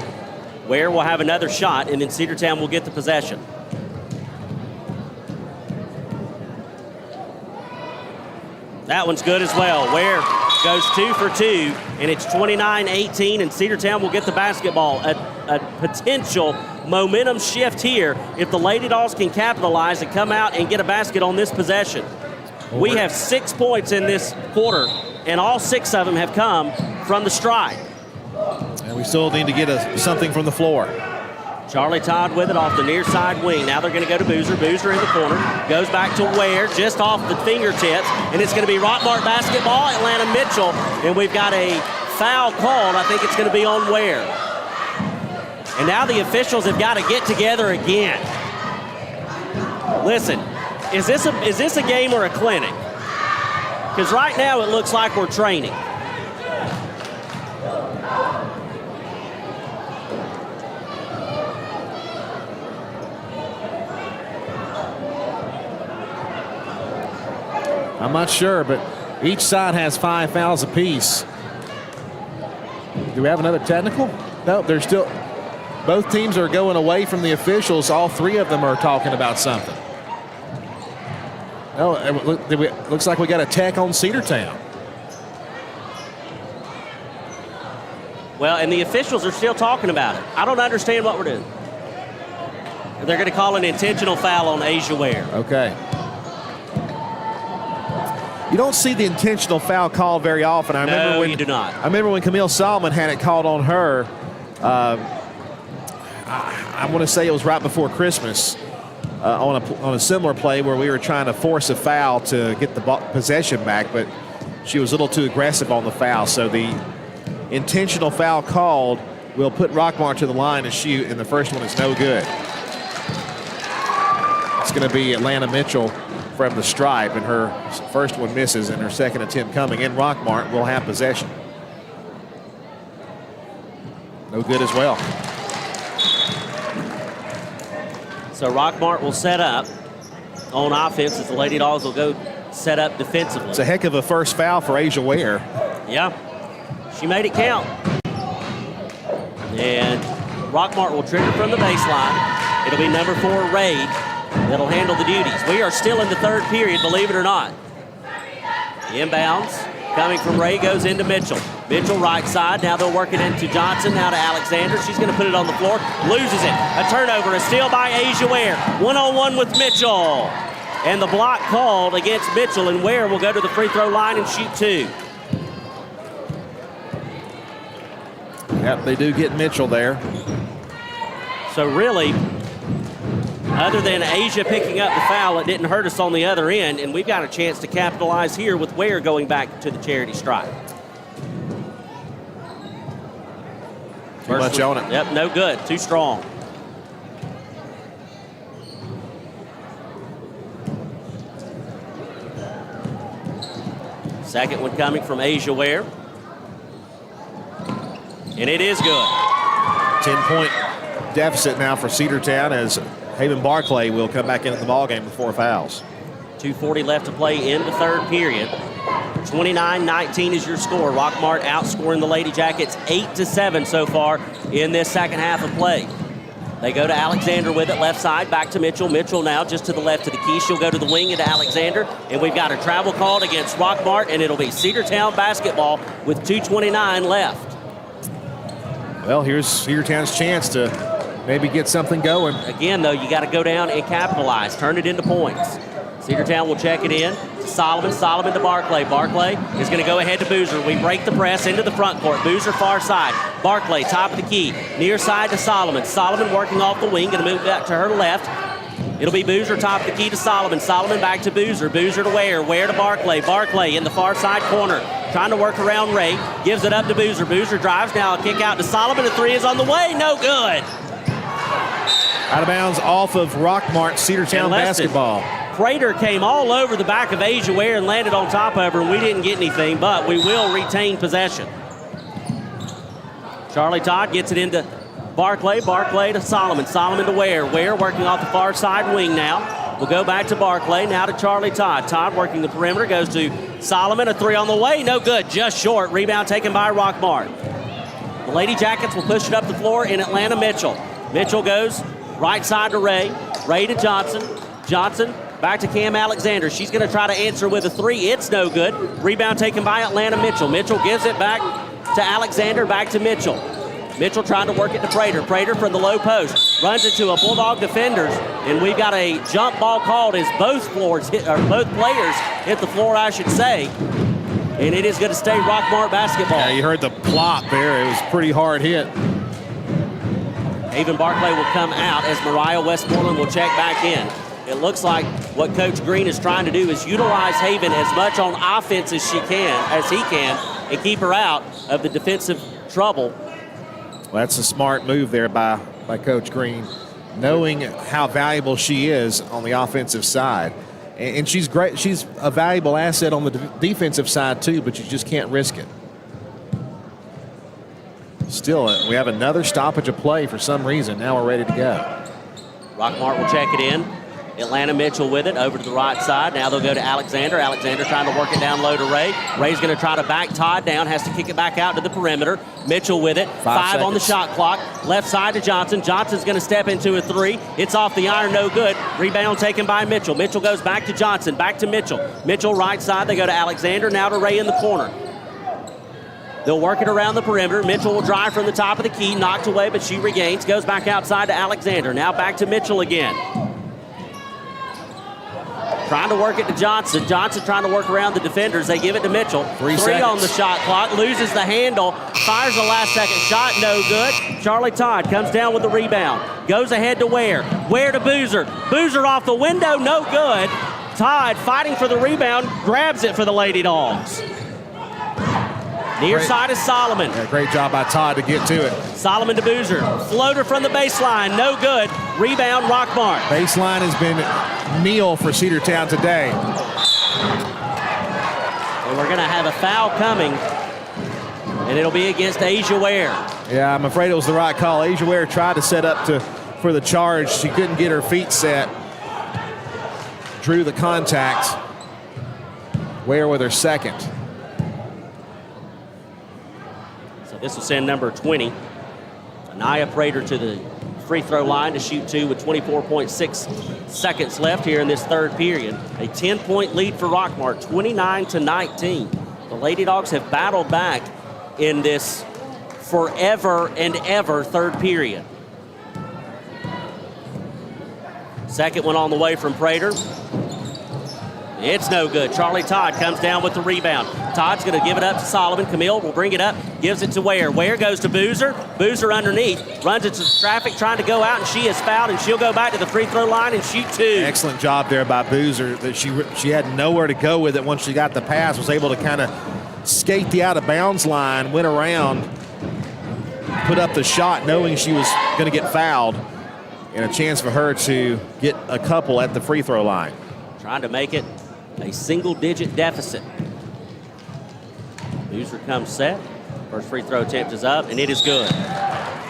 Ware will have another shot, and then Cedartown will get the possession. That one's good as well. Ware goes 2 for 2, and it's 29-18, and Cedartown will get the basketball. A potential momentum shift here if the Lady Dogs can capitalize and come out and get a basket on this possession. We have 6 points in this quarter, and all 6 of them have come from the strike. And we still need to get something from the floor. Charlie Todd with it off the near side wing. Now they're going to go to Boozer. Boozer in the corner. Goes back to Ware, just off the fingertips. And it's going to be Rockmart basketball, Atlanta Mitchell. And we've got a foul called. I think it's going to be on Ware. And now the officials have got to get together again. Listen, is this a game or a clinic? Because right now it looks like we're training. I'm not sure, but each side has 5 fouls apiece. Do we have another technical? No, they're still. Both teams are going away from the officials. All 3 of them are talking about something. No, it looks like we got a tech on Cedartown. Well, and the officials are still talking about it. I don't understand what we're doing. They're going to call an intentional foul on Asia Ware. Okay. You don't see the intentional foul call very often. No, you do not. I remember when Camille Solomon had it called on her. I want to say it was right before Christmas on a similar play where we were trying to force a foul to get the possession back, but she was a little too aggressive on the foul. So the intentional foul called will put Rockmart to the line and shoot, and the first one is no good. It's going to be Atlanta Mitchell from the stripe, and her first one misses, and her second attempt coming in. Rockmart will have possession. No good as well. So Rockmart will set up on offense as the Lady Dogs will go set up defensively. It's a heck of a first foul for Asia Ware. Yeah, she made it count. And Rockmart will trigger from the baseline. It'll be number 4, Raid, that'll handle the duties. We are still in the third period, believe it or not. Inbounds coming from Ray goes into Mitchell. Mitchell right side. Now they'll work it into Johnson. Now to Alexander. She's going to put it on the floor. Loses it. A turnover. A steal by Asia Ware. 1-on-1 with Mitchell. And the block called against Mitchell. And Ware will go to the free throw line and shoot 2. Yep, they do get Mitchell there. So really, other than Asia picking up the foul, it didn't hurt us on the other end, and we've got a chance to capitalize here with Ware going back to the charity stripe. Too much on it. Yep, no good. Too strong. Second one coming from Asia Ware. And it is good. 10-point deficit now for Cedartown as Haven Barclay will come back into the ballgame with 4 fouls. 2:40 left to play in the third period. 29-19 is your score. Rockmart outscoring the Lady Jackets 8-7 so far in this second half of play. They go to Alexander with it, left side, back to Mitchell. Mitchell now just to the left of the key. She'll go to the wing into Alexander, and we've got a travel called against Rockmart, and it'll be Cedartown basketball with 2:29 left. Well, here's Cedartown's chance to maybe get something going. Again, though, you got to go down and capitalize, turn it into points. Cedartown will check it in. Solomon to Barclay. Barclay is going to go ahead to Boozer. We break the press into the front court. Boozer far side. Barclay top of the key. Near side to Solomon. Solomon working off the wing. Going to move back to her left. It'll be Boozer top of the key to Solomon. Solomon back to Boozer. Boozer to Ware. Ware to Barclay. Barclay in the far side corner. Trying to work around Ray. Gives it up to Boozer. Boozer drives now. A kick out to Solomon. A three is on the way. No good. Out of bounds off of Rockmart, Cedartown basketball. Prater came all over the back of Asia Ware and landed on top of her, and we didn't get anything, but we will retain possession. Charlie Todd gets it into Barclay. Barclay to Solomon. Solomon to Ware. Ware working off the far side wing now. We'll go back to Barclay. Now to Charlie Todd. Todd working the perimeter. Goes to Solomon. A three on the way. No good. Just short. Rebound taken by Rockmart. The Lady Jackets will push it up the floor in Atlanta Mitchell. Mitchell goes right side to Ray. Ray to Johnson. Johnson back to Cam Alexander. She's going to try to answer with a three. It's no good. Rebound taken by Atlanta Mitchell. Mitchell gives it back to Alexander. Back to Mitchell. Mitchell trying to work it to Prater. Prater from the low post. Runs into a Bulldog defenders. And we've got a jump ball called as both players hit the floor, I should say. And it is going to stay Rockmart basketball. Yeah, you heard the plop there. It was a pretty hard hit. Haven Barclay will come out as Mariah Westmoreland will check back in. It looks like what Coach Green is trying to do is utilize Haven as much on offense as he can, and keep her out of the defensive trouble. Well, that's a smart move there by Coach Green, knowing how valuable she is on the offensive side. And she's great. She's a valuable asset on the defensive side too, but you just can't risk it. Still, we have another stoppage of play for some reason. Now we're ready to go. Rockmart will check it in. Atlanta Mitchell with it over to the right side. Now they'll go to Alexander. Alexander trying to work it down low to Ray. Ray's going to try to back Todd down. Has to kick it back out to the perimeter. Mitchell with it. 5 on the shot clock. Left side to Johnson. Johnson's going to step into a three. It's off the iron. No good. Rebound taken by Mitchell. Mitchell goes back to Johnson. Back to Mitchell. Mitchell right side. They go to Alexander. Now to Ray in the corner. They'll work it around the perimeter. Mitchell will drive from the top of the key. Knocked away, but she regains. Goes back outside to Alexander. Now back to Mitchell again. Trying to work it to Johnson. Johnson trying to work around the defenders. They give it to Mitchell. Three on the shot clock. Loses the handle. Fires the last second shot. No good. Charlie Todd comes down with the rebound. Goes ahead to Ware. Ware to Boozer. Boozer off the window. No good. Todd fighting for the rebound. Grabs it for the Lady Dogs. Near side is Solomon. Yeah, great job by Todd to get to it. Solomon to Boozer. Floater from the baseline. No good. Rebound Rockmart. Baseline has been kneel for Cedartown today. And we're going to have a foul coming, and it'll be against Asia Ware. Yeah, I'm afraid it was the right call. Asia Ware tried to set up for the charge. She couldn't get her feet set. Drew the contact. Ware with her second. This will send number 20, Anaya Prater, to the free throw line to shoot two with 24.6 seconds left here in this third period. A 10-point lead for Rockmart, 29-19. The Lady Dogs have battled back in this forever and ever third period. Second one on the way from Prater. It's no good. Charlie Todd comes down with the rebound. Todd's going to give it up to Solomon. Camille will bring it up, gives it to Ware. Ware goes to Boozer. Boozer underneath, runs into traffic trying to go out, and she is fouled, and she'll go back to the free throw line and shoot two. Excellent job there by Boozer. That she had nowhere to go with it once she got the pass, was able to kind of skate the out of bounds line, went around, put up the shot knowing she was going to get fouled, and a chance for her to get a couple at the free throw line. Trying to make it a single-digit deficit. Boozer comes set. First free throw attempt is up, and it is good.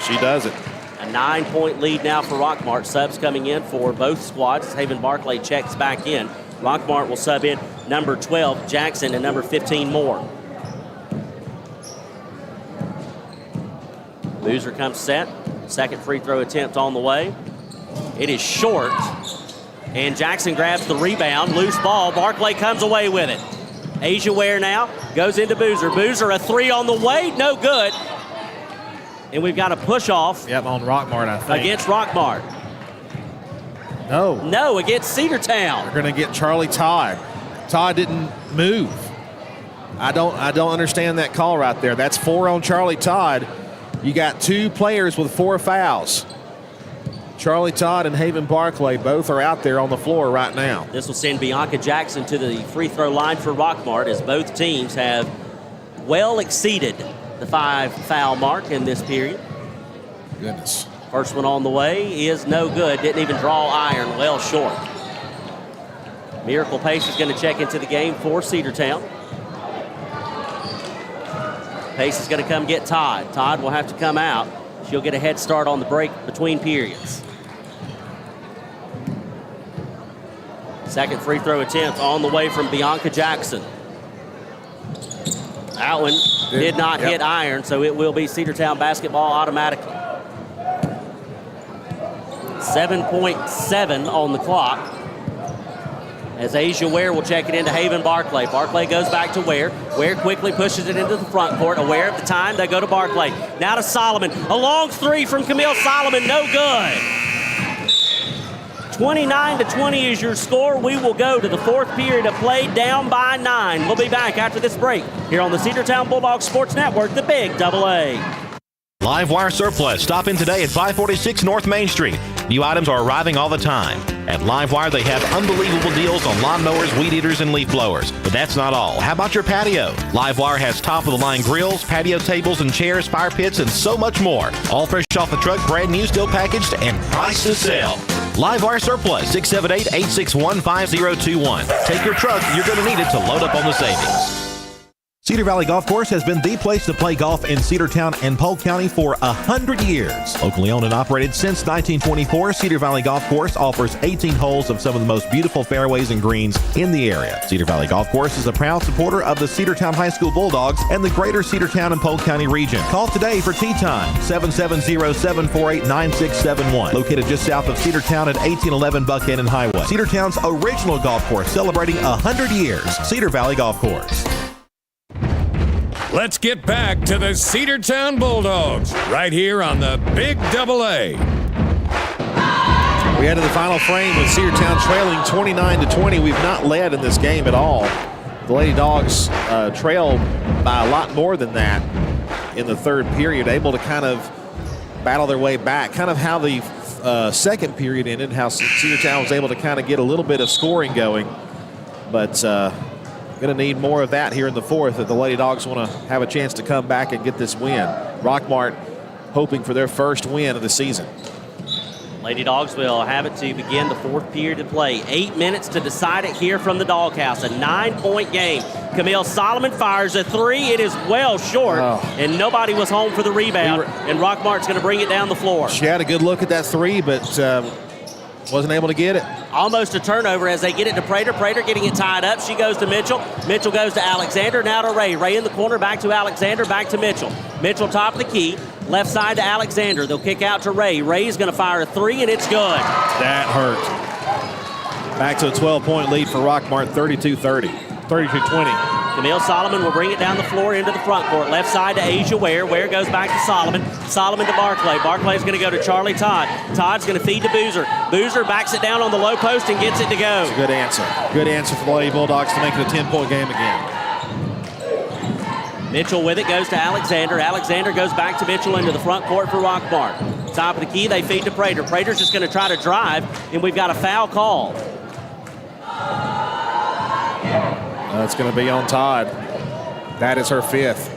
She does it. A 9-point lead now for Rockmart. Subs coming in for both squads. Haven Barclay checks back in. Rockmart will sub in number 12, Jackson, and number 15, Moore. Boozer comes set. Second free throw attempt on the way. It is short. And Jackson grabs the rebound. Loose ball. Barclay comes away with it. Asia Ware now goes into Boozer. Boozer, a three on the way. No good. And we've got a push off. Yep, on Rockmart, I think. Against Rockmart. No, against Cedartown. They're going to get Charlie Todd. Todd didn't move. I don't understand that call right there. That's 4 on Charlie Todd. You got 2 players with 4 fouls. Charlie Todd and Haven Barclay both are out there on the floor right now. This will send Bianca Jackson to the free throw line for Rockmart, as both teams have well exceeded the 5 foul mark in this period. Goodness. First one on the way is no good. Didn't even draw iron, well short. Miracle Pace is going to check into the game for Cedartown. Pace is going to come get Todd. Todd will have to come out. She'll get a head start on the break between periods. Second free throw attempt on the way from Bianca Jackson. That one did not hit iron, so it will be Cedartown basketball automatically. 7.7 on the clock. As Asia Ware will check it into Haven Barclay. Barclay goes back to Ware. Ware quickly pushes it into the front court. Aware of the time, they go to Barclay. Now to Solomon. A long 3 from Camille Solomon, no good. 29-20 is your score. We will go to the 4th period of play, down by 9. We'll be back after this break here on the Cedartown Bulldogs Sports Network, the Big AA. Live Wire Surplus. Stop in today at 546 North Main Street. New items are arriving all the time. At Live Wire, they have unbelievable deals on lawnmowers, weed eaters, and leaf blowers. But that's not all. How about your patio? Live Wire has top-of-the-line grills, patio tables and chairs, fire pits, and so much more. All fresh off the truck, brand new, still packaged, and priced to sell. Live Wire Surplus, 678-861-5021. Take your truck. You're going to need it to load up on the savings. Cedar Valley Golf Course has been the place to play golf in Cedartown and Polk County for 100 years. Locally owned and operated since 1924, Cedar Valley Golf Course offers 18 holes of some of the most beautiful fairways and greens in the area. Cedar Valley Golf Course is a proud supporter of the Cedartown High School Bulldogs and the greater Cedartown and Polk County region. Call today for tee time, 770-748-9671. Located just south of Cedartown at 1811 Buckhannon Highway. Cedartown's original golf course celebrating 100 years. Cedar Valley Golf Course. Let's get back to the Cedartown Bulldogs right here on the Big AA. We head to the final frame with Cedartown trailing 29-20. We've not led in this game at all. The Lady Dogs trailed by a lot more than that in the 3rd period, able to kind of battle their way back. Kind of how the 2nd period ended, how Cedartown was able to kind of get a little bit of scoring going. But going to need more of that here in the 4th if the Lady Dogs want to have a chance to come back and get this win. Rockmart hoping for their first win of the season. Lady Dogs will have it to begin the 4th period of play. 8 minutes to decide it here from the Doghouse. A 9-point game. Camille Solomon fires a 3. It is well short, and nobody was home for the rebound, and Rockmart's going to bring it down the floor. She had a good look at that 3, but wasn't able to get it. Almost a turnover as they get it to Prater. Prater getting it tied up. She goes to Mitchell. Mitchell goes to Alexander. Now to Ray. Ray in the corner. Back to Alexander. Back to Mitchell. Mitchell top of the key. Left side to Alexander. They'll kick out to Ray. Ray's going to fire a 3, and it's good. That hurt. Back to a 12-point lead for Rockmart, 32-30. 32-20. Camille Solomon will bring it down the floor into the front court. Left side to Asia Ware. Ware goes back to Solomon. Solomon to Barclay. Barclay's going to go to Charlie Todd. Todd's going to feed to Boozer. Boozer backs it down on the low post and gets it to go. Good answer. Good answer for the Lady Bulldogs to make it a 10-point game again. Mitchell with it goes to Alexander. Alexander goes back to Mitchell into the front court for Rockmart. Top of the key, they feed to Prater. Prater's just going to try to drive, and we've got a foul call. That's going to be on Todd. That is her 5th.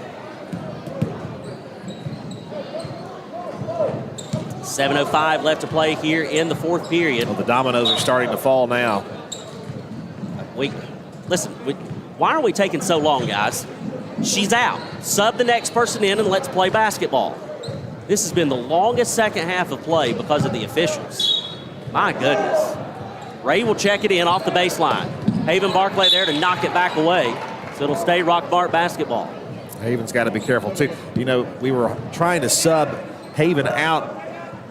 7:05 left to play here in the 4th period. Well, the dominoes are starting to fall now. Why are we taking so long, guys? She's out. Sub the next person in and let's play basketball. This has been the longest second half of play because of the officials. My goodness. Ray will check it in off the baseline. Haven Barclay there to knock it back away. So it'll stay Rockmart basketball. Haven's got to be careful, too. You know, we were trying to sub Haven out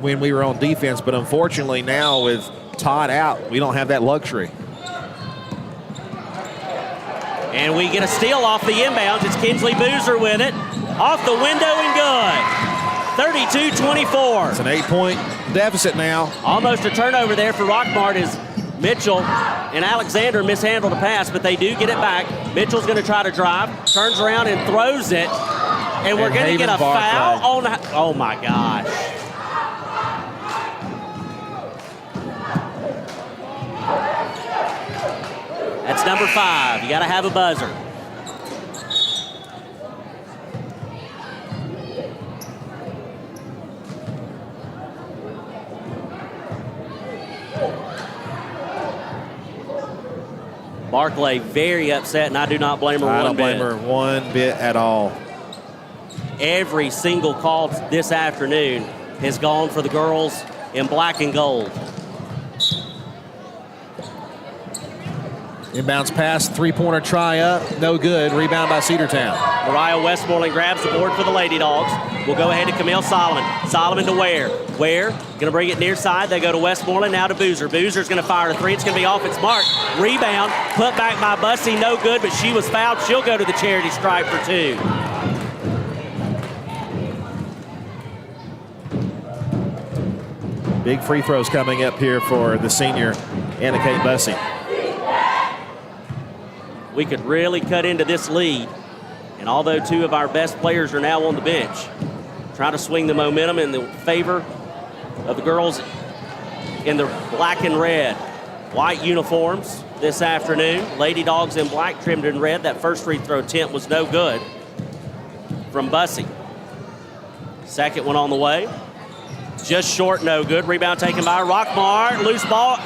when we were on defense, but unfortunately now with Todd out, we don't have that luxury. And we get a steal off the inbounds. It's Kinsley Boozer with it. Off the window and good. 32-24. It's an 8-point deficit now. Almost a turnover there for Rockmart as Mitchell and Alexander mishandled the pass, but they do get it back. Mitchell's going to try to drive, turns around and throws it, and we're going to get a foul on. Oh my gosh. That's number 5. You got to have a buzzer. Barclay very upset, and I do not blame her one bit. I don't blame her one bit at all. Every single call this afternoon has gone for the girls in black and gold. Inbounds pass, three-pointer try up, no good. Rebound by Cedartown. Mariah Westmoreland grabs the board for the Lady Dogs. We'll go ahead to Camille Solomon. Solomon to Ware. Ware going to bring it near side. They go to Westmoreland, now to Boozer. Boozer's going to fire a 3. It's going to be off its mark. Rebound, put back by Bussey, no good, but she was fouled. She'll go to the charity stripe for 2. Big free throws coming up here for the senior, Anna Kate Bussey. We could really cut into this lead. And although 2 of our best players are now on the bench, try to swing the momentum in the favor of the girls in the black and red. White uniforms this afternoon. Lady Dogs in black, trimmed in red. That first free throw attempt was no good from Bussey. Second one on the way. Just short, no good. Rebound taken by Rockmart. Loose ball.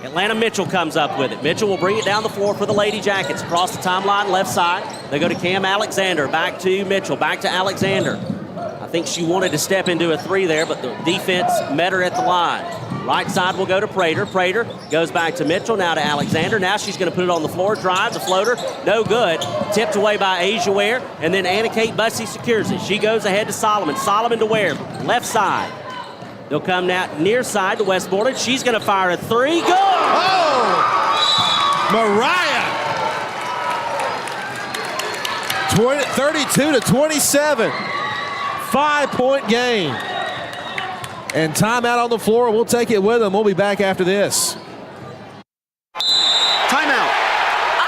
Atlanta Mitchell comes up with it. Mitchell will bring it down the floor for the Lady Jackets. Across the timeline, left side. They go to Cam Alexander. Back to Mitchell. Back to Alexander. I think she wanted to step into a 3 there, but the defense met her at the line. Right side will go to Prater. Prater goes back to Mitchell. Now to Alexander. Now she's going to put it on the floor. Drive the floater. No good. Tipped away by Asia Ware. And then Anna Kate Bussey secures it. She goes ahead to Solomon. Solomon to Ware. Left side. They'll come now near side to Westmoreland. She's going to fire a 3. Good! Oh! Mariah! 32-27. 5-point game. And timeout on the floor. We'll take it with them. We'll be back after this. Timeout.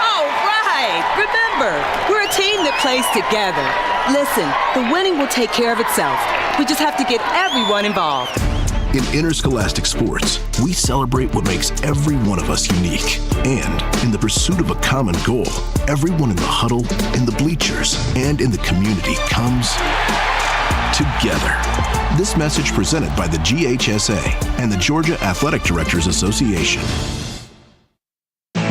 All right. Remember, we're a team that plays together. Listen, the winning will take care of itself. We just have to get everyone involved. In interscholastic sports, we celebrate what makes every one of us unique. And in the pursuit of a common goal, everyone in the huddle, in the bleachers, and in the community comes together. This message presented by the GHSA and the Georgia Athletic Directors Association.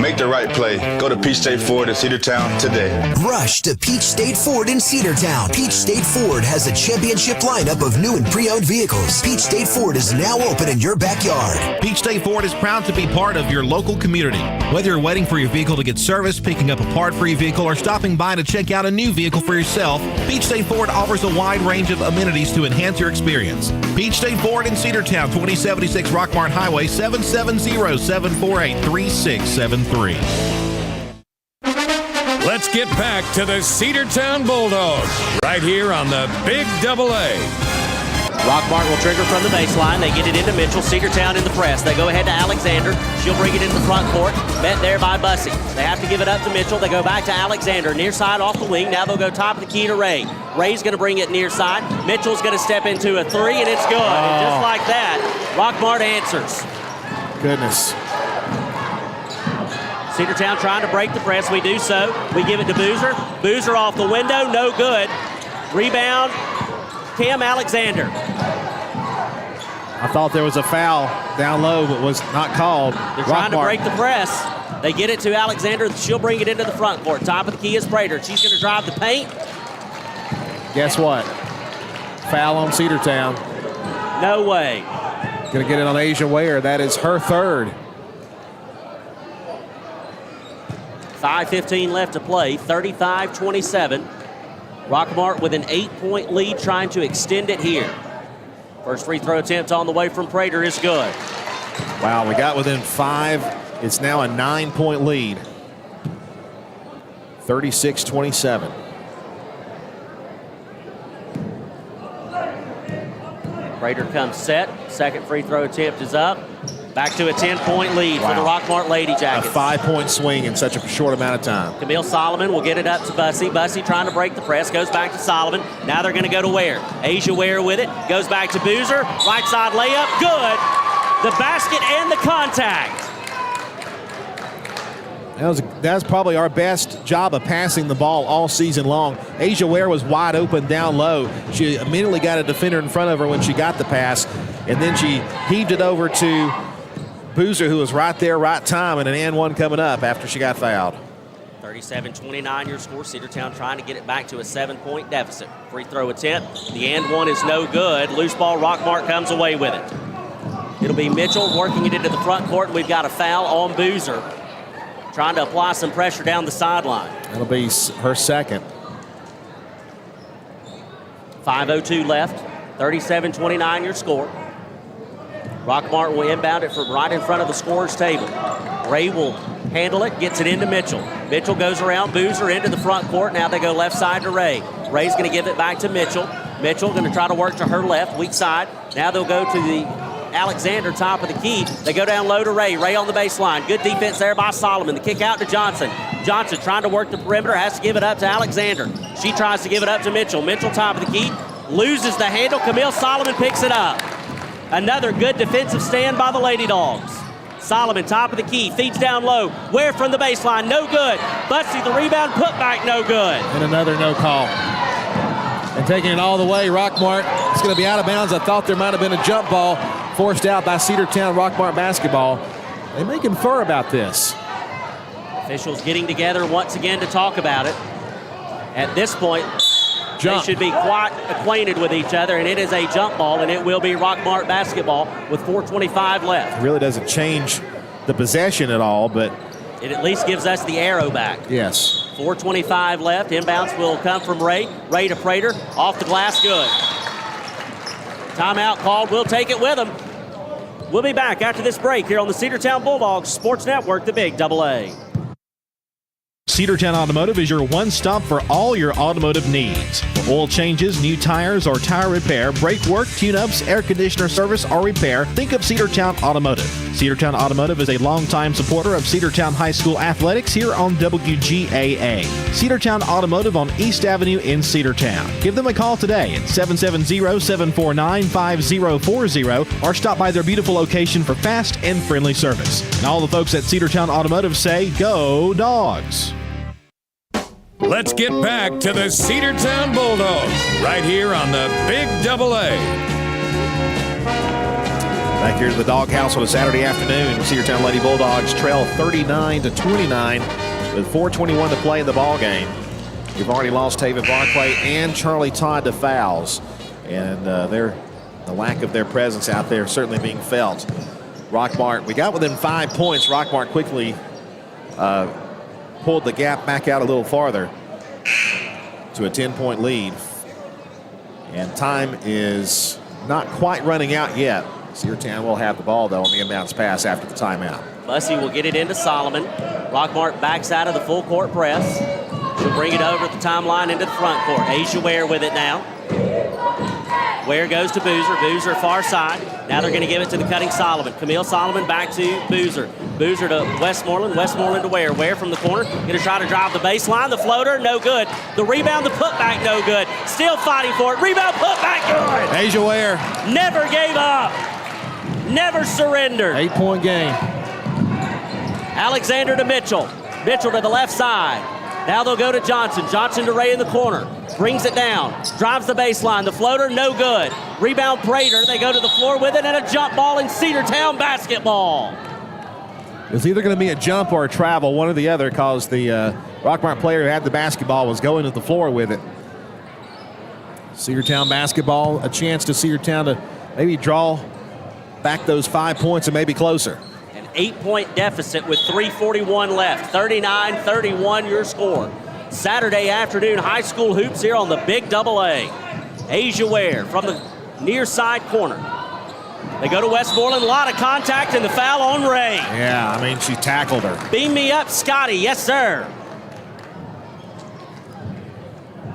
Make the right play. Go to Peach State Ford in Cedartown today. Rush to Peach State Ford in Cedartown. Peach State Ford has a championship lineup of new and pre-owned vehicles. Peach State Ford is now open in your backyard. Peach State Ford is proud to be part of your local community. Whether you're waiting for your vehicle to get serviced, picking up a part for your vehicle, or stopping by to check out a new vehicle for yourself, Peach State Ford offers a wide range of amenities to enhance your experience. Peach State Ford in Cedartown, 2076 Rockmart Highway, 770-748-3673. Let's get back to the Cedartown Bulldogs right here on the Big Double A. Rockmart will trigger from the baseline. They get it into Mitchell. Cedartown in the press. They go ahead to Alexander. She'll bring it into the front court. Met there by Bussey. They have to give it up to Mitchell. They go back to Alexander. Near side off the wing. Now they'll go top of the key to Ray. Ray's going to bring it near side. Mitchell's going to step into a 3, and it's good. And just like that, Rockmart answers. Goodness. Cedartown trying to break the press. We do so. We give it to Boozer. Boozer off the window. No good. Rebound. Cam Alexander. I thought there was a foul down low, but was not called. They're trying to break the press. They get it to Alexander. She'll bring it into the front court. Top of the key is Prater. She's going to drive the paint. Guess what? Foul on Cedartown. No way. Going to get it on Asia Ware. That is her 3rd. 5:15 left to play, 35-27. Rockmart with an 8-point lead, trying to extend it here. First free throw attempt on the way from Prater is good. Wow, we got within 5. It's now a 9-point lead. 36-27. Prater comes set. Second free throw attempt is up. Back to a 10-point lead for the Rockmart Lady Jackets. A 5-point swing in such a short amount of time. Camille Solomon will get it up to Bussey. Bussey trying to break the press. Goes back to Solomon. Now they're going to go to Ware. Asia Ware with it. Goes back to Boozer. Right side layup. Good. The basket and the contact. That was probably our best job of passing the ball all season long. Asia Ware was wide open down low. She immediately got a defender in front of her when she got the pass, and then she heaved it over to Boozer, who was right there, right time, and an and one coming up after she got fouled. 37-29 your score. Cedartown trying to get it back to a 7-point deficit. Free throw attempt. The and one is no good. Loose ball. Rockmart comes away with it. It'll be Mitchell working it into the front court, and we've got a foul on Boozer, trying to apply some pressure down the sideline. That'll be her second. 5:02 left. 37-29 your score. Rockmart will inbound it from right in front of the scorer's table. Ray will handle it, gets it into Mitchell. Mitchell goes around Boozer into the front court. Now they go left side to Ray. Ray's going to give it back to Mitchell. Mitchell going to try to work to her left, weak side. Now they'll go to the Alexander, top of the key. They go down low to Ray. Ray on the baseline. Good defense there by Solomon. The kick out to Johnson. Johnson trying to work the perimeter, has to give it up to Alexander. She tries to give it up to Mitchell. Mitchell, top of the key, loses the handle. Camille Solomon picks it up. Another good defensive stand by the Lady Dogs. Solomon, top of the key, feeds down low. Ware from the baseline, no good. Bussey, the rebound, put back, no good. And another no call. And taking it all the way, Rockmart. It's going to be out of bounds. I thought there might have been a jump ball forced out by Cedartown Rockmart basketball. They may confer about this. Officials getting together once again to talk about it. At this point, they should be quite acquainted with each other, and it is a jump ball, and it will be Rockmart basketball with 4:25 left. It really doesn't change the possession at all, but it at least gives us the arrow back. Yes. 4:25 left. Inbounds will come from Ray. Ray to Prater. Off the glass, good. Timeout called. We'll take it with them. We'll be back after this break here on the Cedartown Bulldogs Sports Network, the Big AA. Cedartown Automotive is your one-stop for all your automotive needs. For oil changes, new tires, or tire repair, brake work, tune-ups, air conditioner service, or repair, think of Cedartown Automotive. Cedartown Automotive is a longtime supporter of Cedartown High School athletics here on WGAA. Cedartown Automotive on East Avenue in Cedartown. Give them a call today at 770-749-5040 or stop by their beautiful location for fast and friendly service. And all the folks at Cedartown Automotive say, go Dogs! Let's get back to the Cedartown Bulldogs right here on the Big AA. Back here to the Doghouse on a Saturday afternoon. Cedartown Lady Bulldogs trail 39-29 with 4:21 to play in the ball game. We've already lost Taven Barclay and Charlie Todd to fouls, and the lack of their presence out there certainly being felt. Rockmart, we got within 5 points. Rockmart quickly pulled the gap back out a little farther to a 10-point lead. And time is not quite running out yet. Cedartown will have the ball, though, on the inbounds pass after the timeout. Bussey will get it into Solomon. Rockmart backs out of the full court press. She'll bring it over the timeline into the front court. Asia Ware with it now. Ware goes to Boozer. Boozer far side. Now they're going to give it to the cutting Solomon. Camille Solomon back to Boozer. Boozer to Westmoreland. Westmoreland to Ware. Ware from the corner. Going to try to drive the baseline. The floater, no good. The rebound, the putback, no good. Still fighting for it. Rebound, putback, good. Asia Ware. Never gave up. Never surrendered. 8-point game. Alexander to Mitchell. Mitchell to the left side. Now they'll go to Johnson. Johnson to Ray in the corner. Brings it down. Drives the baseline. The floater, no good. Rebound Prater. They go to the floor with it, and a jump ball in Cedartown basketball. It's either going to be a jump or a travel, one or the other, because the Rockmart player who had the basketball was going to the floor with it. Cedartown basketball, a chance to Cedartown to maybe draw back those 5 points and maybe closer. 8-point deficit with 3:41 left. 39-31 your score. Saturday afternoon high school hoops here on the Big AA. Asia Ware from the near side corner. They go to Westmoreland. A lot of contact and the foul on Ray. Yeah, I mean, she tackled her. Beam me up, Scotty. Yes, sir.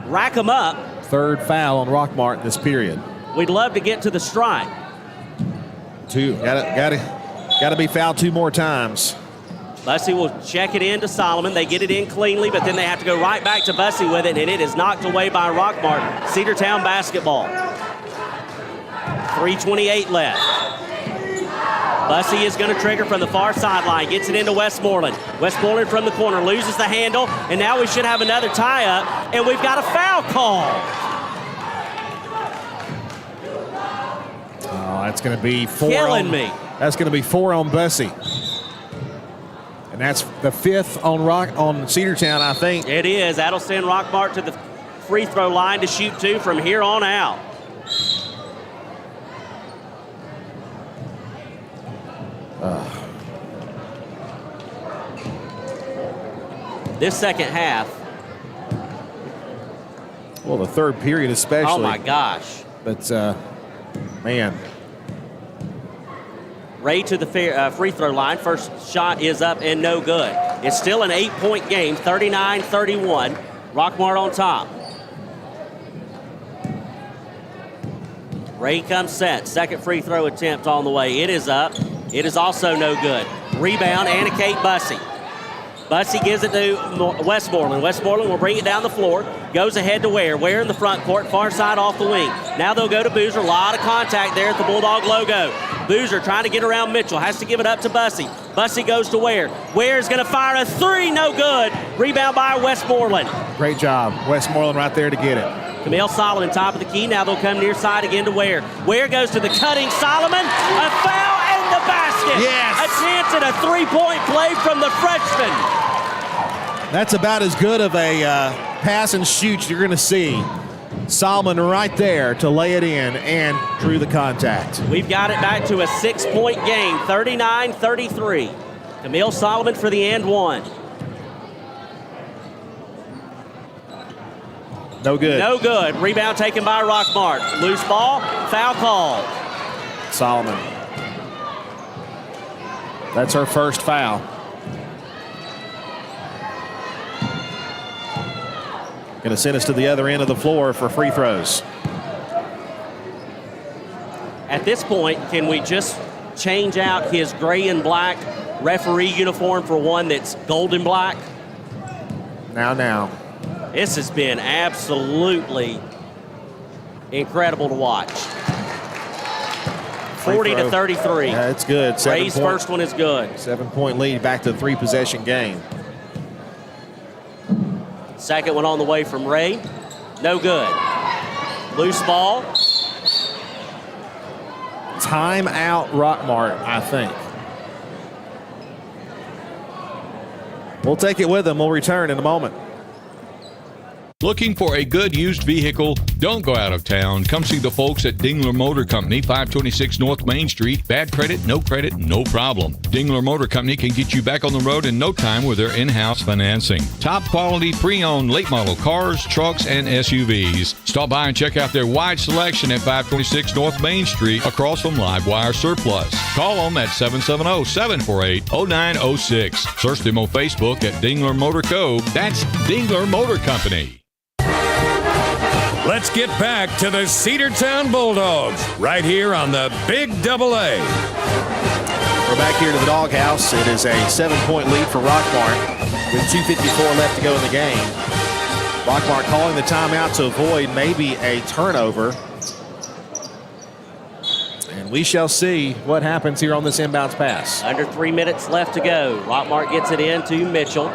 Rack them up. Third foul on Rockmart in this period. We'd love to get to the stripe. Got to be fouled 2 more times. Bussey will check it in to Solomon. They get it in cleanly, but then they have to go right back to Bussey with it, and it is knocked away by Rockmart. Cedartown basketball. 3:28 left. Bussey is going to trigger from the far sideline. Gets it into Westmoreland. Westmoreland from the corner loses the handle, and now we should have another tie-up, and we've got a foul call. Oh, that's going to be 4. Killing me. That's going to be 4 on Bussey. And that's the 5th on Cedartown, I think. It is. That'll send Rockmart to the free throw line to shoot 2 from here on out. This second half. Well, the third period especially. Oh, my gosh. But, man. Ray to the free throw line. First shot is up and no good. It's still an 8-point game, 39-31. Rockmart on top. Ray comes set. Second free throw attempt on the way. It is up. It is also no good. Rebound, Anna-Kate Bussey. Bussey gives it to Westmoreland. Westmoreland will bring it down the floor. Goes ahead to Ware. Ware in the front court, far side off the wing. Now they'll go to Boozer. A lot of contact there at the Bulldog logo. Boozer trying to get around Mitchell. Has to give it up to Bussey. Bussey goes to Ware. Ware's going to fire a 3. No good. Rebound by Westmoreland. Great job. Westmoreland right there to get it. Camille Solomon, top of the key. Now they'll come near side again to Ware. Ware goes to the cutting Solomon. A foul and the basket. Yes. A chance at a 3-point play from the freshman. That's about as good of a pass and shoot you're going to see. Solomon right there to lay it in and drew the contact. We've got it back to a 6-point game, 39-33. Camille Solomon for the and one. No good. No good. Rebound taken by Rockmart. Loose ball, foul call. Solomon. That's her first foul. Going to send us to the other end of the floor for free throws. At this point, can we just change out his gray and black referee uniform for one that's gold and black? Now. This has been absolutely incredible to watch. 40-33. Yeah, it's good. Ray's first one is good. 7-point lead, back to the 3-possession game. Second one on the way from Ray. No good. Loose ball. Timeout Rockmart, I think. We'll take it with them. We'll return in a moment. Looking for a good used vehicle? Don't go out of town. Come see the folks at Dingler Motor Company, 526 North Main Street. Bad credit, no problem. Dingler Motor Company can get you back on the road in no time with their in-house financing. Top quality pre-owned late model cars, trucks, and SUVs. Stop by and check out their wide selection at 526 North Main Street across from Livewire Surplus. Call them at 770-748-0906. Search them on Facebook at Dingler Motor Co. That's Dingler Motor Company. Let's get back to the Cedartown Bulldogs right here on the Big AA. We're back here to the doghouse. It is a 7-point lead for Rockmart with 2:54 left to go in the game. Rockmart calling the timeout to avoid maybe a turnover. And we shall see what happens here on this inbounds pass. Under 3 minutes left to go. Rockmart gets it in to Mitchell.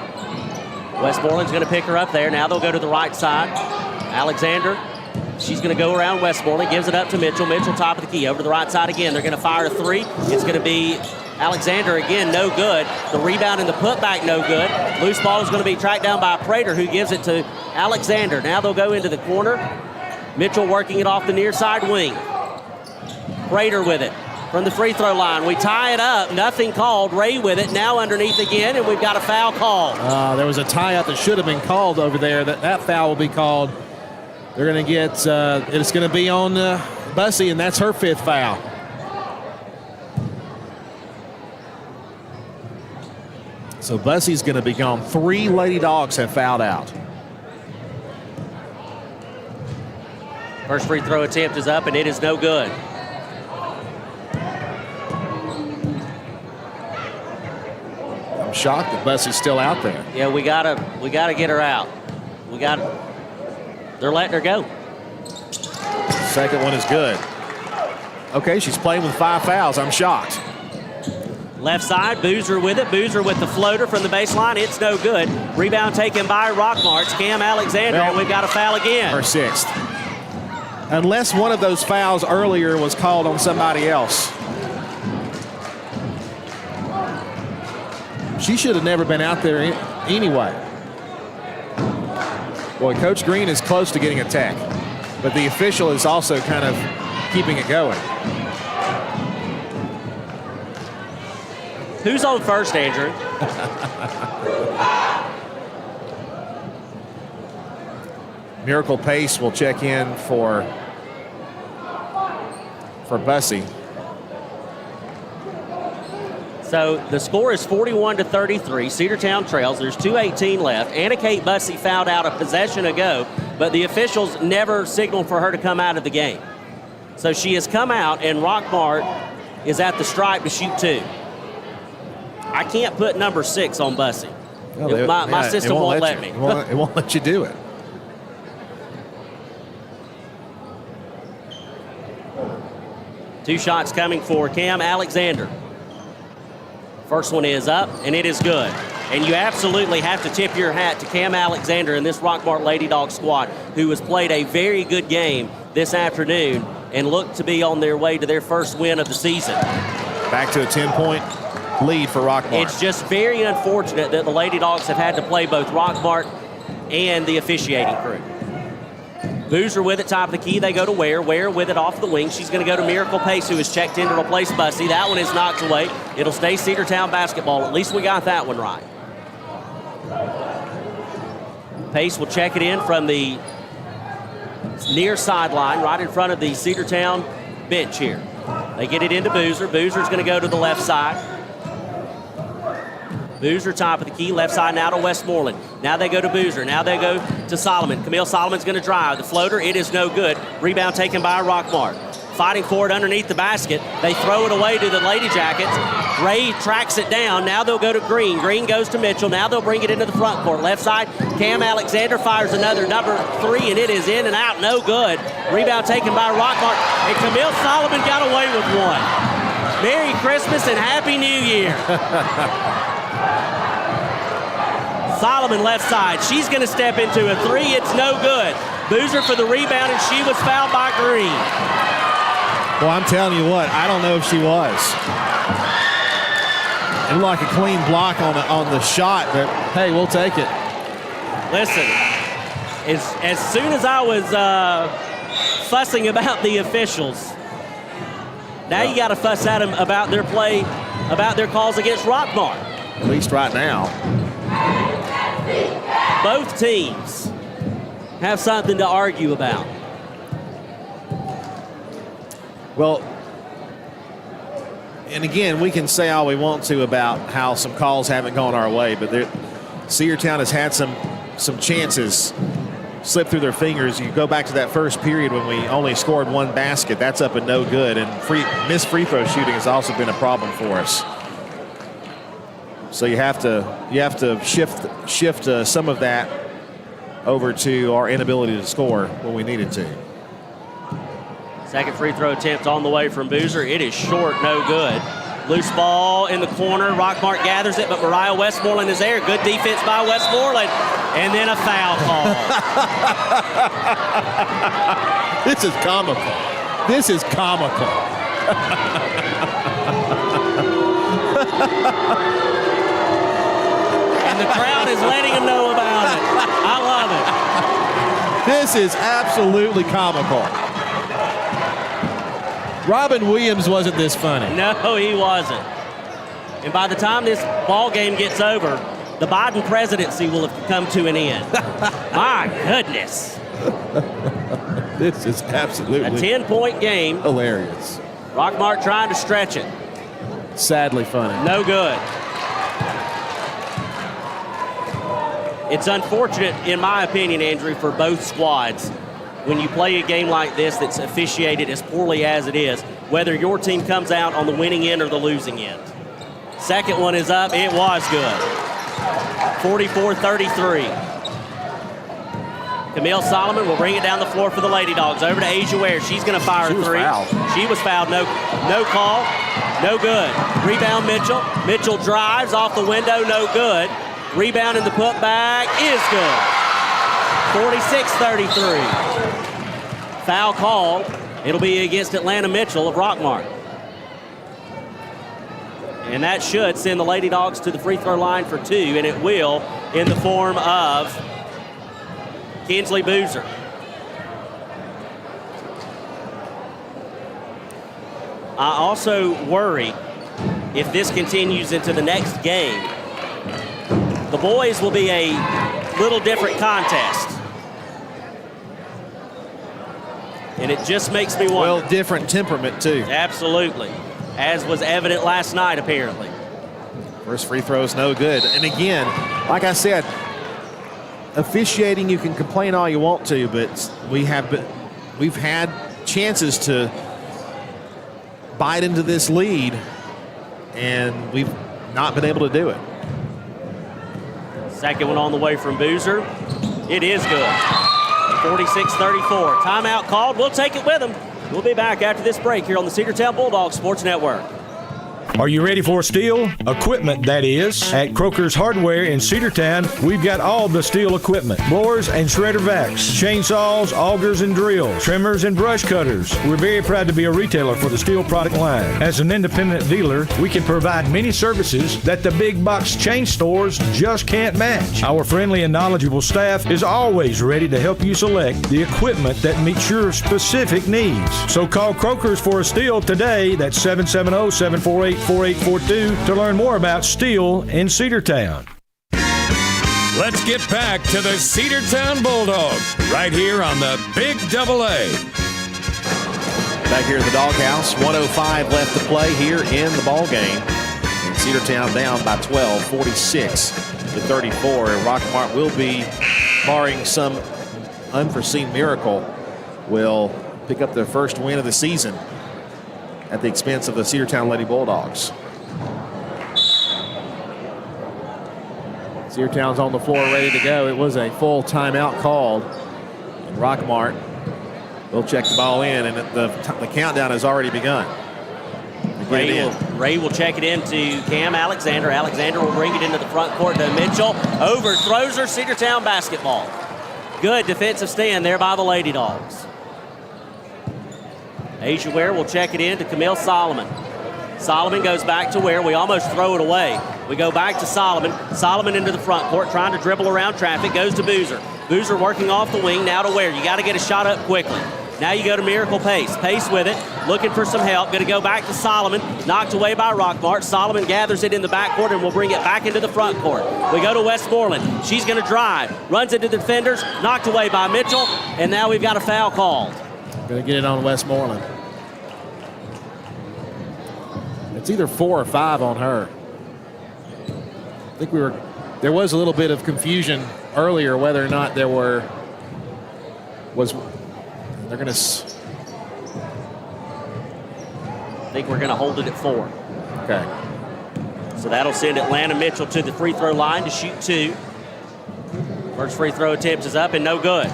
Westmoreland's going to pick her up there. Now they'll go to the right side. Alexander, she's going to go around Westmoreland, gives it up to Mitchell. Mitchell, top of the key, over to the right side again. They're going to fire a 3. It's going to be Alexander again, no good. The rebound and the putback, no good. Loose ball is going to be tracked down by Prater, who gives it to Alexander. Now they'll go into the corner. Mitchell working it off the near side wing. Prater with it from the free throw line. We tie it up, nothing called. Ray with it, now underneath again, and we've got a foul call. There was a tie-up that should have been called over there. That foul will be called. They're going to get, it's going to be on Bussey, and that's her 5th foul. So Bussey's going to be gone. 3 Lady Dogs have fouled out. First free throw attempt is up, and it is no good. I'm shocked that Bussey's still out there. Yeah, we gotta get her out. They're letting her go. Second one is good. Okay, she's playing with 5 fouls. I'm shocked. Left side, Boozer with it. Boozer with the floater from the baseline. It's no good. Rebound taken by Rockmart's Cam Alexander, and we've got a foul again. Her 6th. Unless one of those fouls earlier was called on somebody else. She should have never been out there anyway. Boy, Coach Green is close to getting a tech, but the official is also kind of keeping it going. Who's on first, Andrew? Miracle Pace will check in for Bussey. So the score is 41-33. Cedartown trails. There's 2:18 left. Anna Kate Bussey fouled out a possession ago, but the officials never signaled for her to come out of the game. So she has come out, and Rockmart is at the stripe to shoot 2. I can't put number 6 on Bussey. No, my system won't let me. It won't let you do it. Two shots coming for Cam Alexander. First one is up, and it is good. And you absolutely have to tip your hat to Cam Alexander and this Rockmart Lady Dog squad, who has played a very good game this afternoon and look to be on their way to their first win of the season. Back to a 10-point lead for Rockmart. It's just very unfortunate that the Lady Dogs have had to play both Rockmart and the officiating crew. Boozer with it, top of the key. They go to Ware. Ware with it off the wing. She's going to go to Miracle Pace, who is checked in to replace Bussey. That one is knocked away. It'll stay Cedartown basketball. At least we got that one right. Pace will check it in from the near sideline, right in front of the Cedartown bench here. They get it into Boozer. Boozer's going to go to the left side. Boozer, top of the key, left side now to Westmoreland. Now they go to Boozer. Now they go to Solomon. Camille Solomon's going to drive. The floater, it is no good. Rebound taken by Rockmart. Fighting for it underneath the basket. They throw it away to the Lady Jackets. Ray tracks it down. Now they'll go to Green. Green goes to Mitchell. Now they'll bring it into the front court. Left side, Cam Alexander fires another number 3, and it is in and out. No good. Rebound taken by Rockmart. And Camille Solomon got away with one. Merry Christmas and Happy New Year. Solomon left side. She's going to step into a 3. It's no good. Boozer for the rebound, and she was fouled by Green. Well, I'm telling you what, I don't know if she was. It looked like a clean block on the shot, but hey, we'll take it. Listen, as soon as I was fussing about the officials, now you got to fuss at them about their play, about their calls against Rockmart. At least right now. Both teams have something to argue about. Well, and again, we can say all we want to about how some calls haven't gone our way, but Cedartown has had some chances slip through their fingers. You go back to that first period when we only scored 1 basket. That's up and no good, and missed free throw shooting has also been a problem for us. So you have to shift some of that over to our inability to score when we needed to. Second free throw attempt on the way from Boozer. It is short, no good. Loose ball in the corner. Rockmart gathers it, but Mariah Westmoreland is there. Good defense by Westmoreland. And then a foul call. This is comical. This is comical. And the crowd is letting them know about it. I love it. This is absolutely comical. Robin Williams wasn't this funny. No, he wasn't. And by the time this ball game gets over, the Biden presidency will have come to an end. My goodness. This is absolutely a 10-point game. Hilarious. Rockmart trying to stretch it. Sadly funny. No good. It's unfortunate, in my opinion, Andrew, for both squads when you play a game like this that's officiated as poorly as it is, whether your team comes out on the winning end or the losing end. Second one is up. It was good. 44-33. Camille Solomon will bring it down the floor for the Lady Dogs. Over to Asia Ware. She's going to fire a three. She was fouled. No call. No good. Rebound Mitchell. Mitchell drives off the window. No good. Rebound in the putback is good. 46-33. Foul call. It'll be against Atlanta Mitchell of Rockmart. And that should send the Lady Dogs to the free throw line for 2, and it will in the form of Kinsley Boozer. I also worry if this continues into the next game, the boys will be a little different contest. And it just makes me wonder. Well, different temperament, too. Absolutely. As was evident last night, apparently. First free throw is no good. And again, like I said, officiating, you can complain all you want to, but we've had chances to bite into this lead, and we've not been able to do it. Second one on the way from Boozer. It is good. 46-34. Timeout called. We'll take it with them. We'll be back after this break here on the Cedartown Bulldogs Sports Network. Are you ready for steel equipment, that is? At Croker's Hardware in Cedartown, we've got all the steel equipment. Blowers and shredder vacs, chainsaws, augers and drills, trimmers and brush cutters. We're very proud to be a retailer for the steel product line. As an independent dealer, we can provide many services that the big box chain stores just can't match. Our friendly and knowledgeable staff is always ready to help you select the equipment that meets your specific needs. So call Croker's for a steel today. That's 770-748-4842 to learn more about steel in Cedartown. Let's get back to the Cedartown Bulldogs right here on the Big AA. Back here at the Doghouse, 1:05 left to play here in the ball game. And Cedartown down by 12, 46-34. And Rockmart will be, barring some unforeseen miracle, will pick up their first win of the season at the expense of the Cedartown Lady Bulldogs. Cedartown's on the floor ready to go. It was a full timeout called. And Rockmart will check the ball in, and the countdown has already begun. Ray will check it into Cam Alexander. Alexander will bring it into the front court to Mitchell. Overthrows her. Cedartown basketball. Good defensive stand there by the Lady Dogs. Asia Ware will check it in to Camille Solomon. Solomon goes back to Ware. We almost throw it away. We go back to Solomon. Solomon into the front court, trying to dribble around traffic. Goes to Boozer. Boozer working off the wing. Now to Ware. You got to get a shot up quickly. Now you go to Miracle Pace. Pace with it, looking for some help. Going to go back to Solomon. Knocked away by Rockmart. Solomon gathers it in the backcourt and will bring it back into the front court. We go to Westmoreland. She's going to drive. Runs into the defenders. Knocked away by Mitchell. And now we've got a foul called. Going to get it on Westmoreland. It's either 4 or 5 on her. I think there was a little bit of confusion earlier whether or not they're going to. I think we're going to hold it at 4. Okay. So that'll send Atlanta Mitchell to the free throw line to shoot 2. First free throw attempt is up and no good.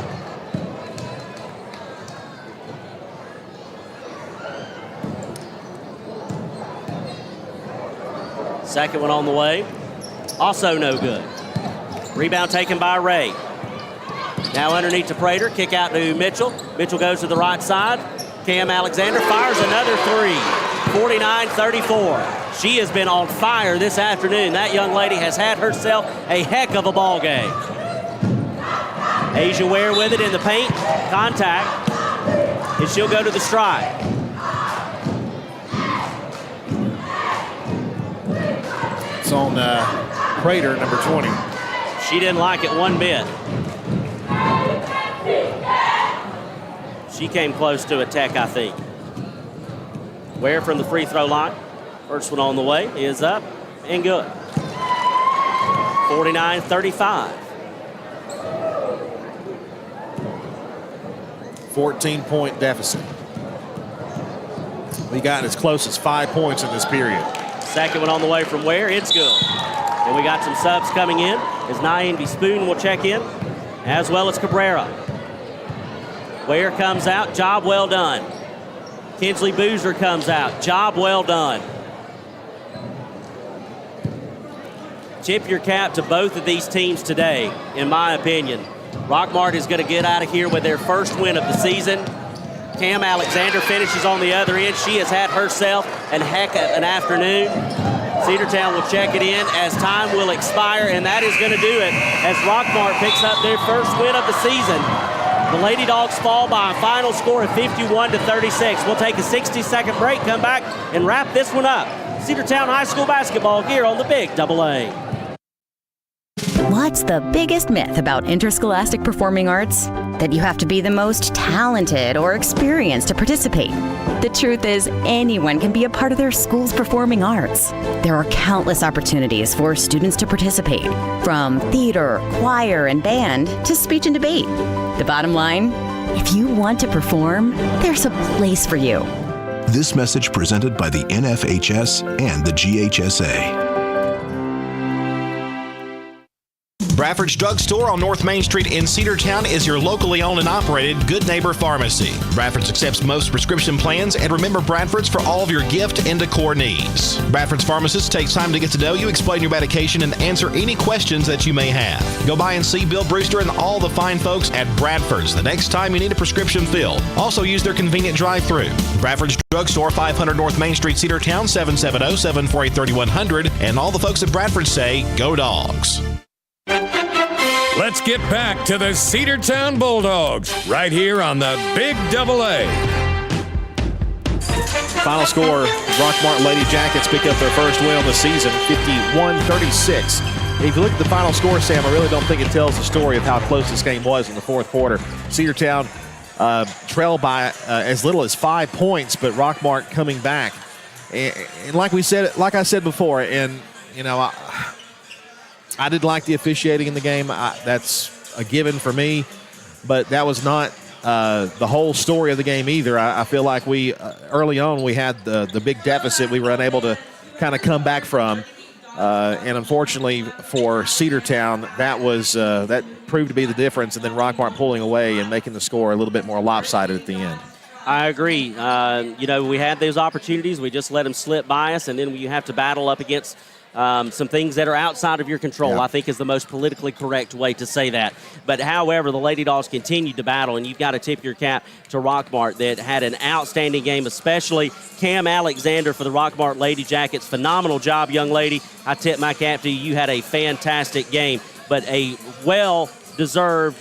Second one on the way. Also no good. Rebound taken by Ray. Now underneath to Prater. Kick out to Mitchell. Mitchell goes to the right side. Cam Alexander fires another 3. 49-34. She has been on fire this afternoon. That young lady has had herself a heck of a ball game. Asia Ware with it in the paint. Contact. And she'll go to the strike. It's on Prater, number 20. She didn't like it one bit. She came close to a tech, I think. Ware from the free throw line. First one on the way is up and good. 49-35. 14-point deficit. We got as close as 5 points in this period. Second one on the way from Ware. It's good. And we got some subs coming in as Nyenby Spoon will check in, as well as Cabrera. Ware comes out. Job well done. Kinsley Boozer comes out. Job well done. Tip your cap to both of these teams today, in my opinion. Rockmart is going to get out of here with their first win of the season. Cam Alexander finishes on the other end. She has had herself a heck of an afternoon. Cedartown will check it in as time will expire, and that is going to do it as Rockmart picks up their first win of the season. The Lady Dogs fall by a final score of 51-36. We'll take a 60-second break, come back, and wrap this one up. Cedartown High School basketball here on the Big AA. What's the biggest myth about interscholastic performing arts? That you have to be the most talented or experienced to participate. The truth is, anyone can be a part of their school's performing arts. There are countless opportunities for students to participate, from theater, choir, and band to speech and debate. The bottom line, if you want to perform, there's a place for you. This message presented by the NFHS and the GHSA. Bradford's Drug Store on North Main Street in Cedartown is your locally owned and operated Good Neighbor Pharmacy. Bradford's accepts most prescription plans, and remember Bradford's for all of your gift and decor needs. Bradford's pharmacist takes time to get to know you, explain your medication, and answer any questions that you may have. Go by and see Bill Brewster and all the fine folks at Bradford's the next time you need a prescription filled. Also use their convenient drive-thru. Bradford's Drug Store, 500 North Main Street, Cedartown, 770-748-3100. And all the folks at Bradford say, go Dogs. Let's get back to the Cedartown Bulldogs right here on the Big AA. Final score, Rockmart Lady Jackets pick up their first win of the season, 51-36. If you look at the final score, Sam, I really don't think it tells the story of how close this game was in the fourth quarter. Cedartown trailed by as little as 5 points, but Rockmart coming back. And like I said before, and you know, I did like the officiating in the game. That's a given for me, but that was not the whole story of the game either. I feel like we early on we had the big deficit we were unable to kind of come back from, and unfortunately for Cedartown, that proved to be the difference. And then Rockmart pulling away and making the score a little bit more lopsided at the end. I agree. We had those opportunities. We just let them slip by us, and then you have to battle up against some things that are outside of your control, I think is the most politically correct way to say that. But however, the Lady Dogs continued to battle, and you've got to tip your cap to Rockmart that had an outstanding game, especially Cam Alexander for the Rockmart Lady Jackets. Phenomenal job, young lady. I tip my cap to you. You had a fantastic game, but a well-deserved,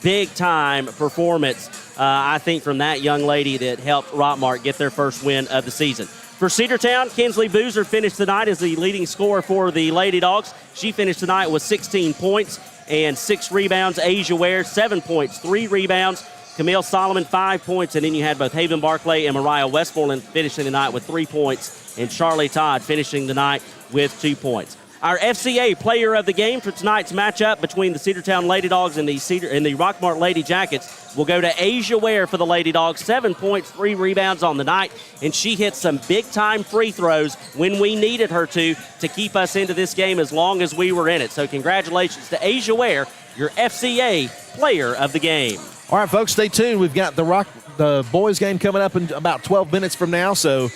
big-time performance, I think, from that young lady that helped Rockmart get their first win of the season. For Cedartown, Kinsley Boozer finished the night as the leading scorer for the Lady Dogs. She finished the night with 16 points and 6 rebounds. Asia Ware, 7 points, 3 rebounds. Camille Solomon, 5 points. And then you had both Haven Barclay and Mariah Westmoreland finishing the night with 3 points. And Charlie Todd finishing the night with 2 points. Our FCA player of the game for tonight's matchup between the Cedartown Lady Dogs and the Rockmart Lady Jackets will go to Asia Ware for the Lady Dogs. 7 points, 3 rebounds on the night, and she hit some big-time free throws when we needed her to keep us into this game as long as we were in it. So congratulations to Asia Ware, your FCA player of the game. All right, folks, stay tuned. We've got the boys game coming up in about 12 minutes from now, so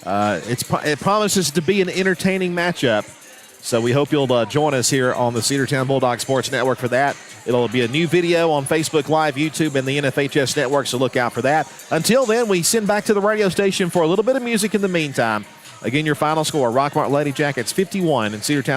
it promises to be an entertaining matchup. So we hope you'll join us here on the Cedartown Bulldog Sports Network for that. It'll be a new video on Facebook Live, YouTube, and the NFHS Network, so look out for that. Until then, we send back to the radio station for a little bit of music in the meantime. Again, your final score, Rockmart Lady Jackets 51 and Cedartown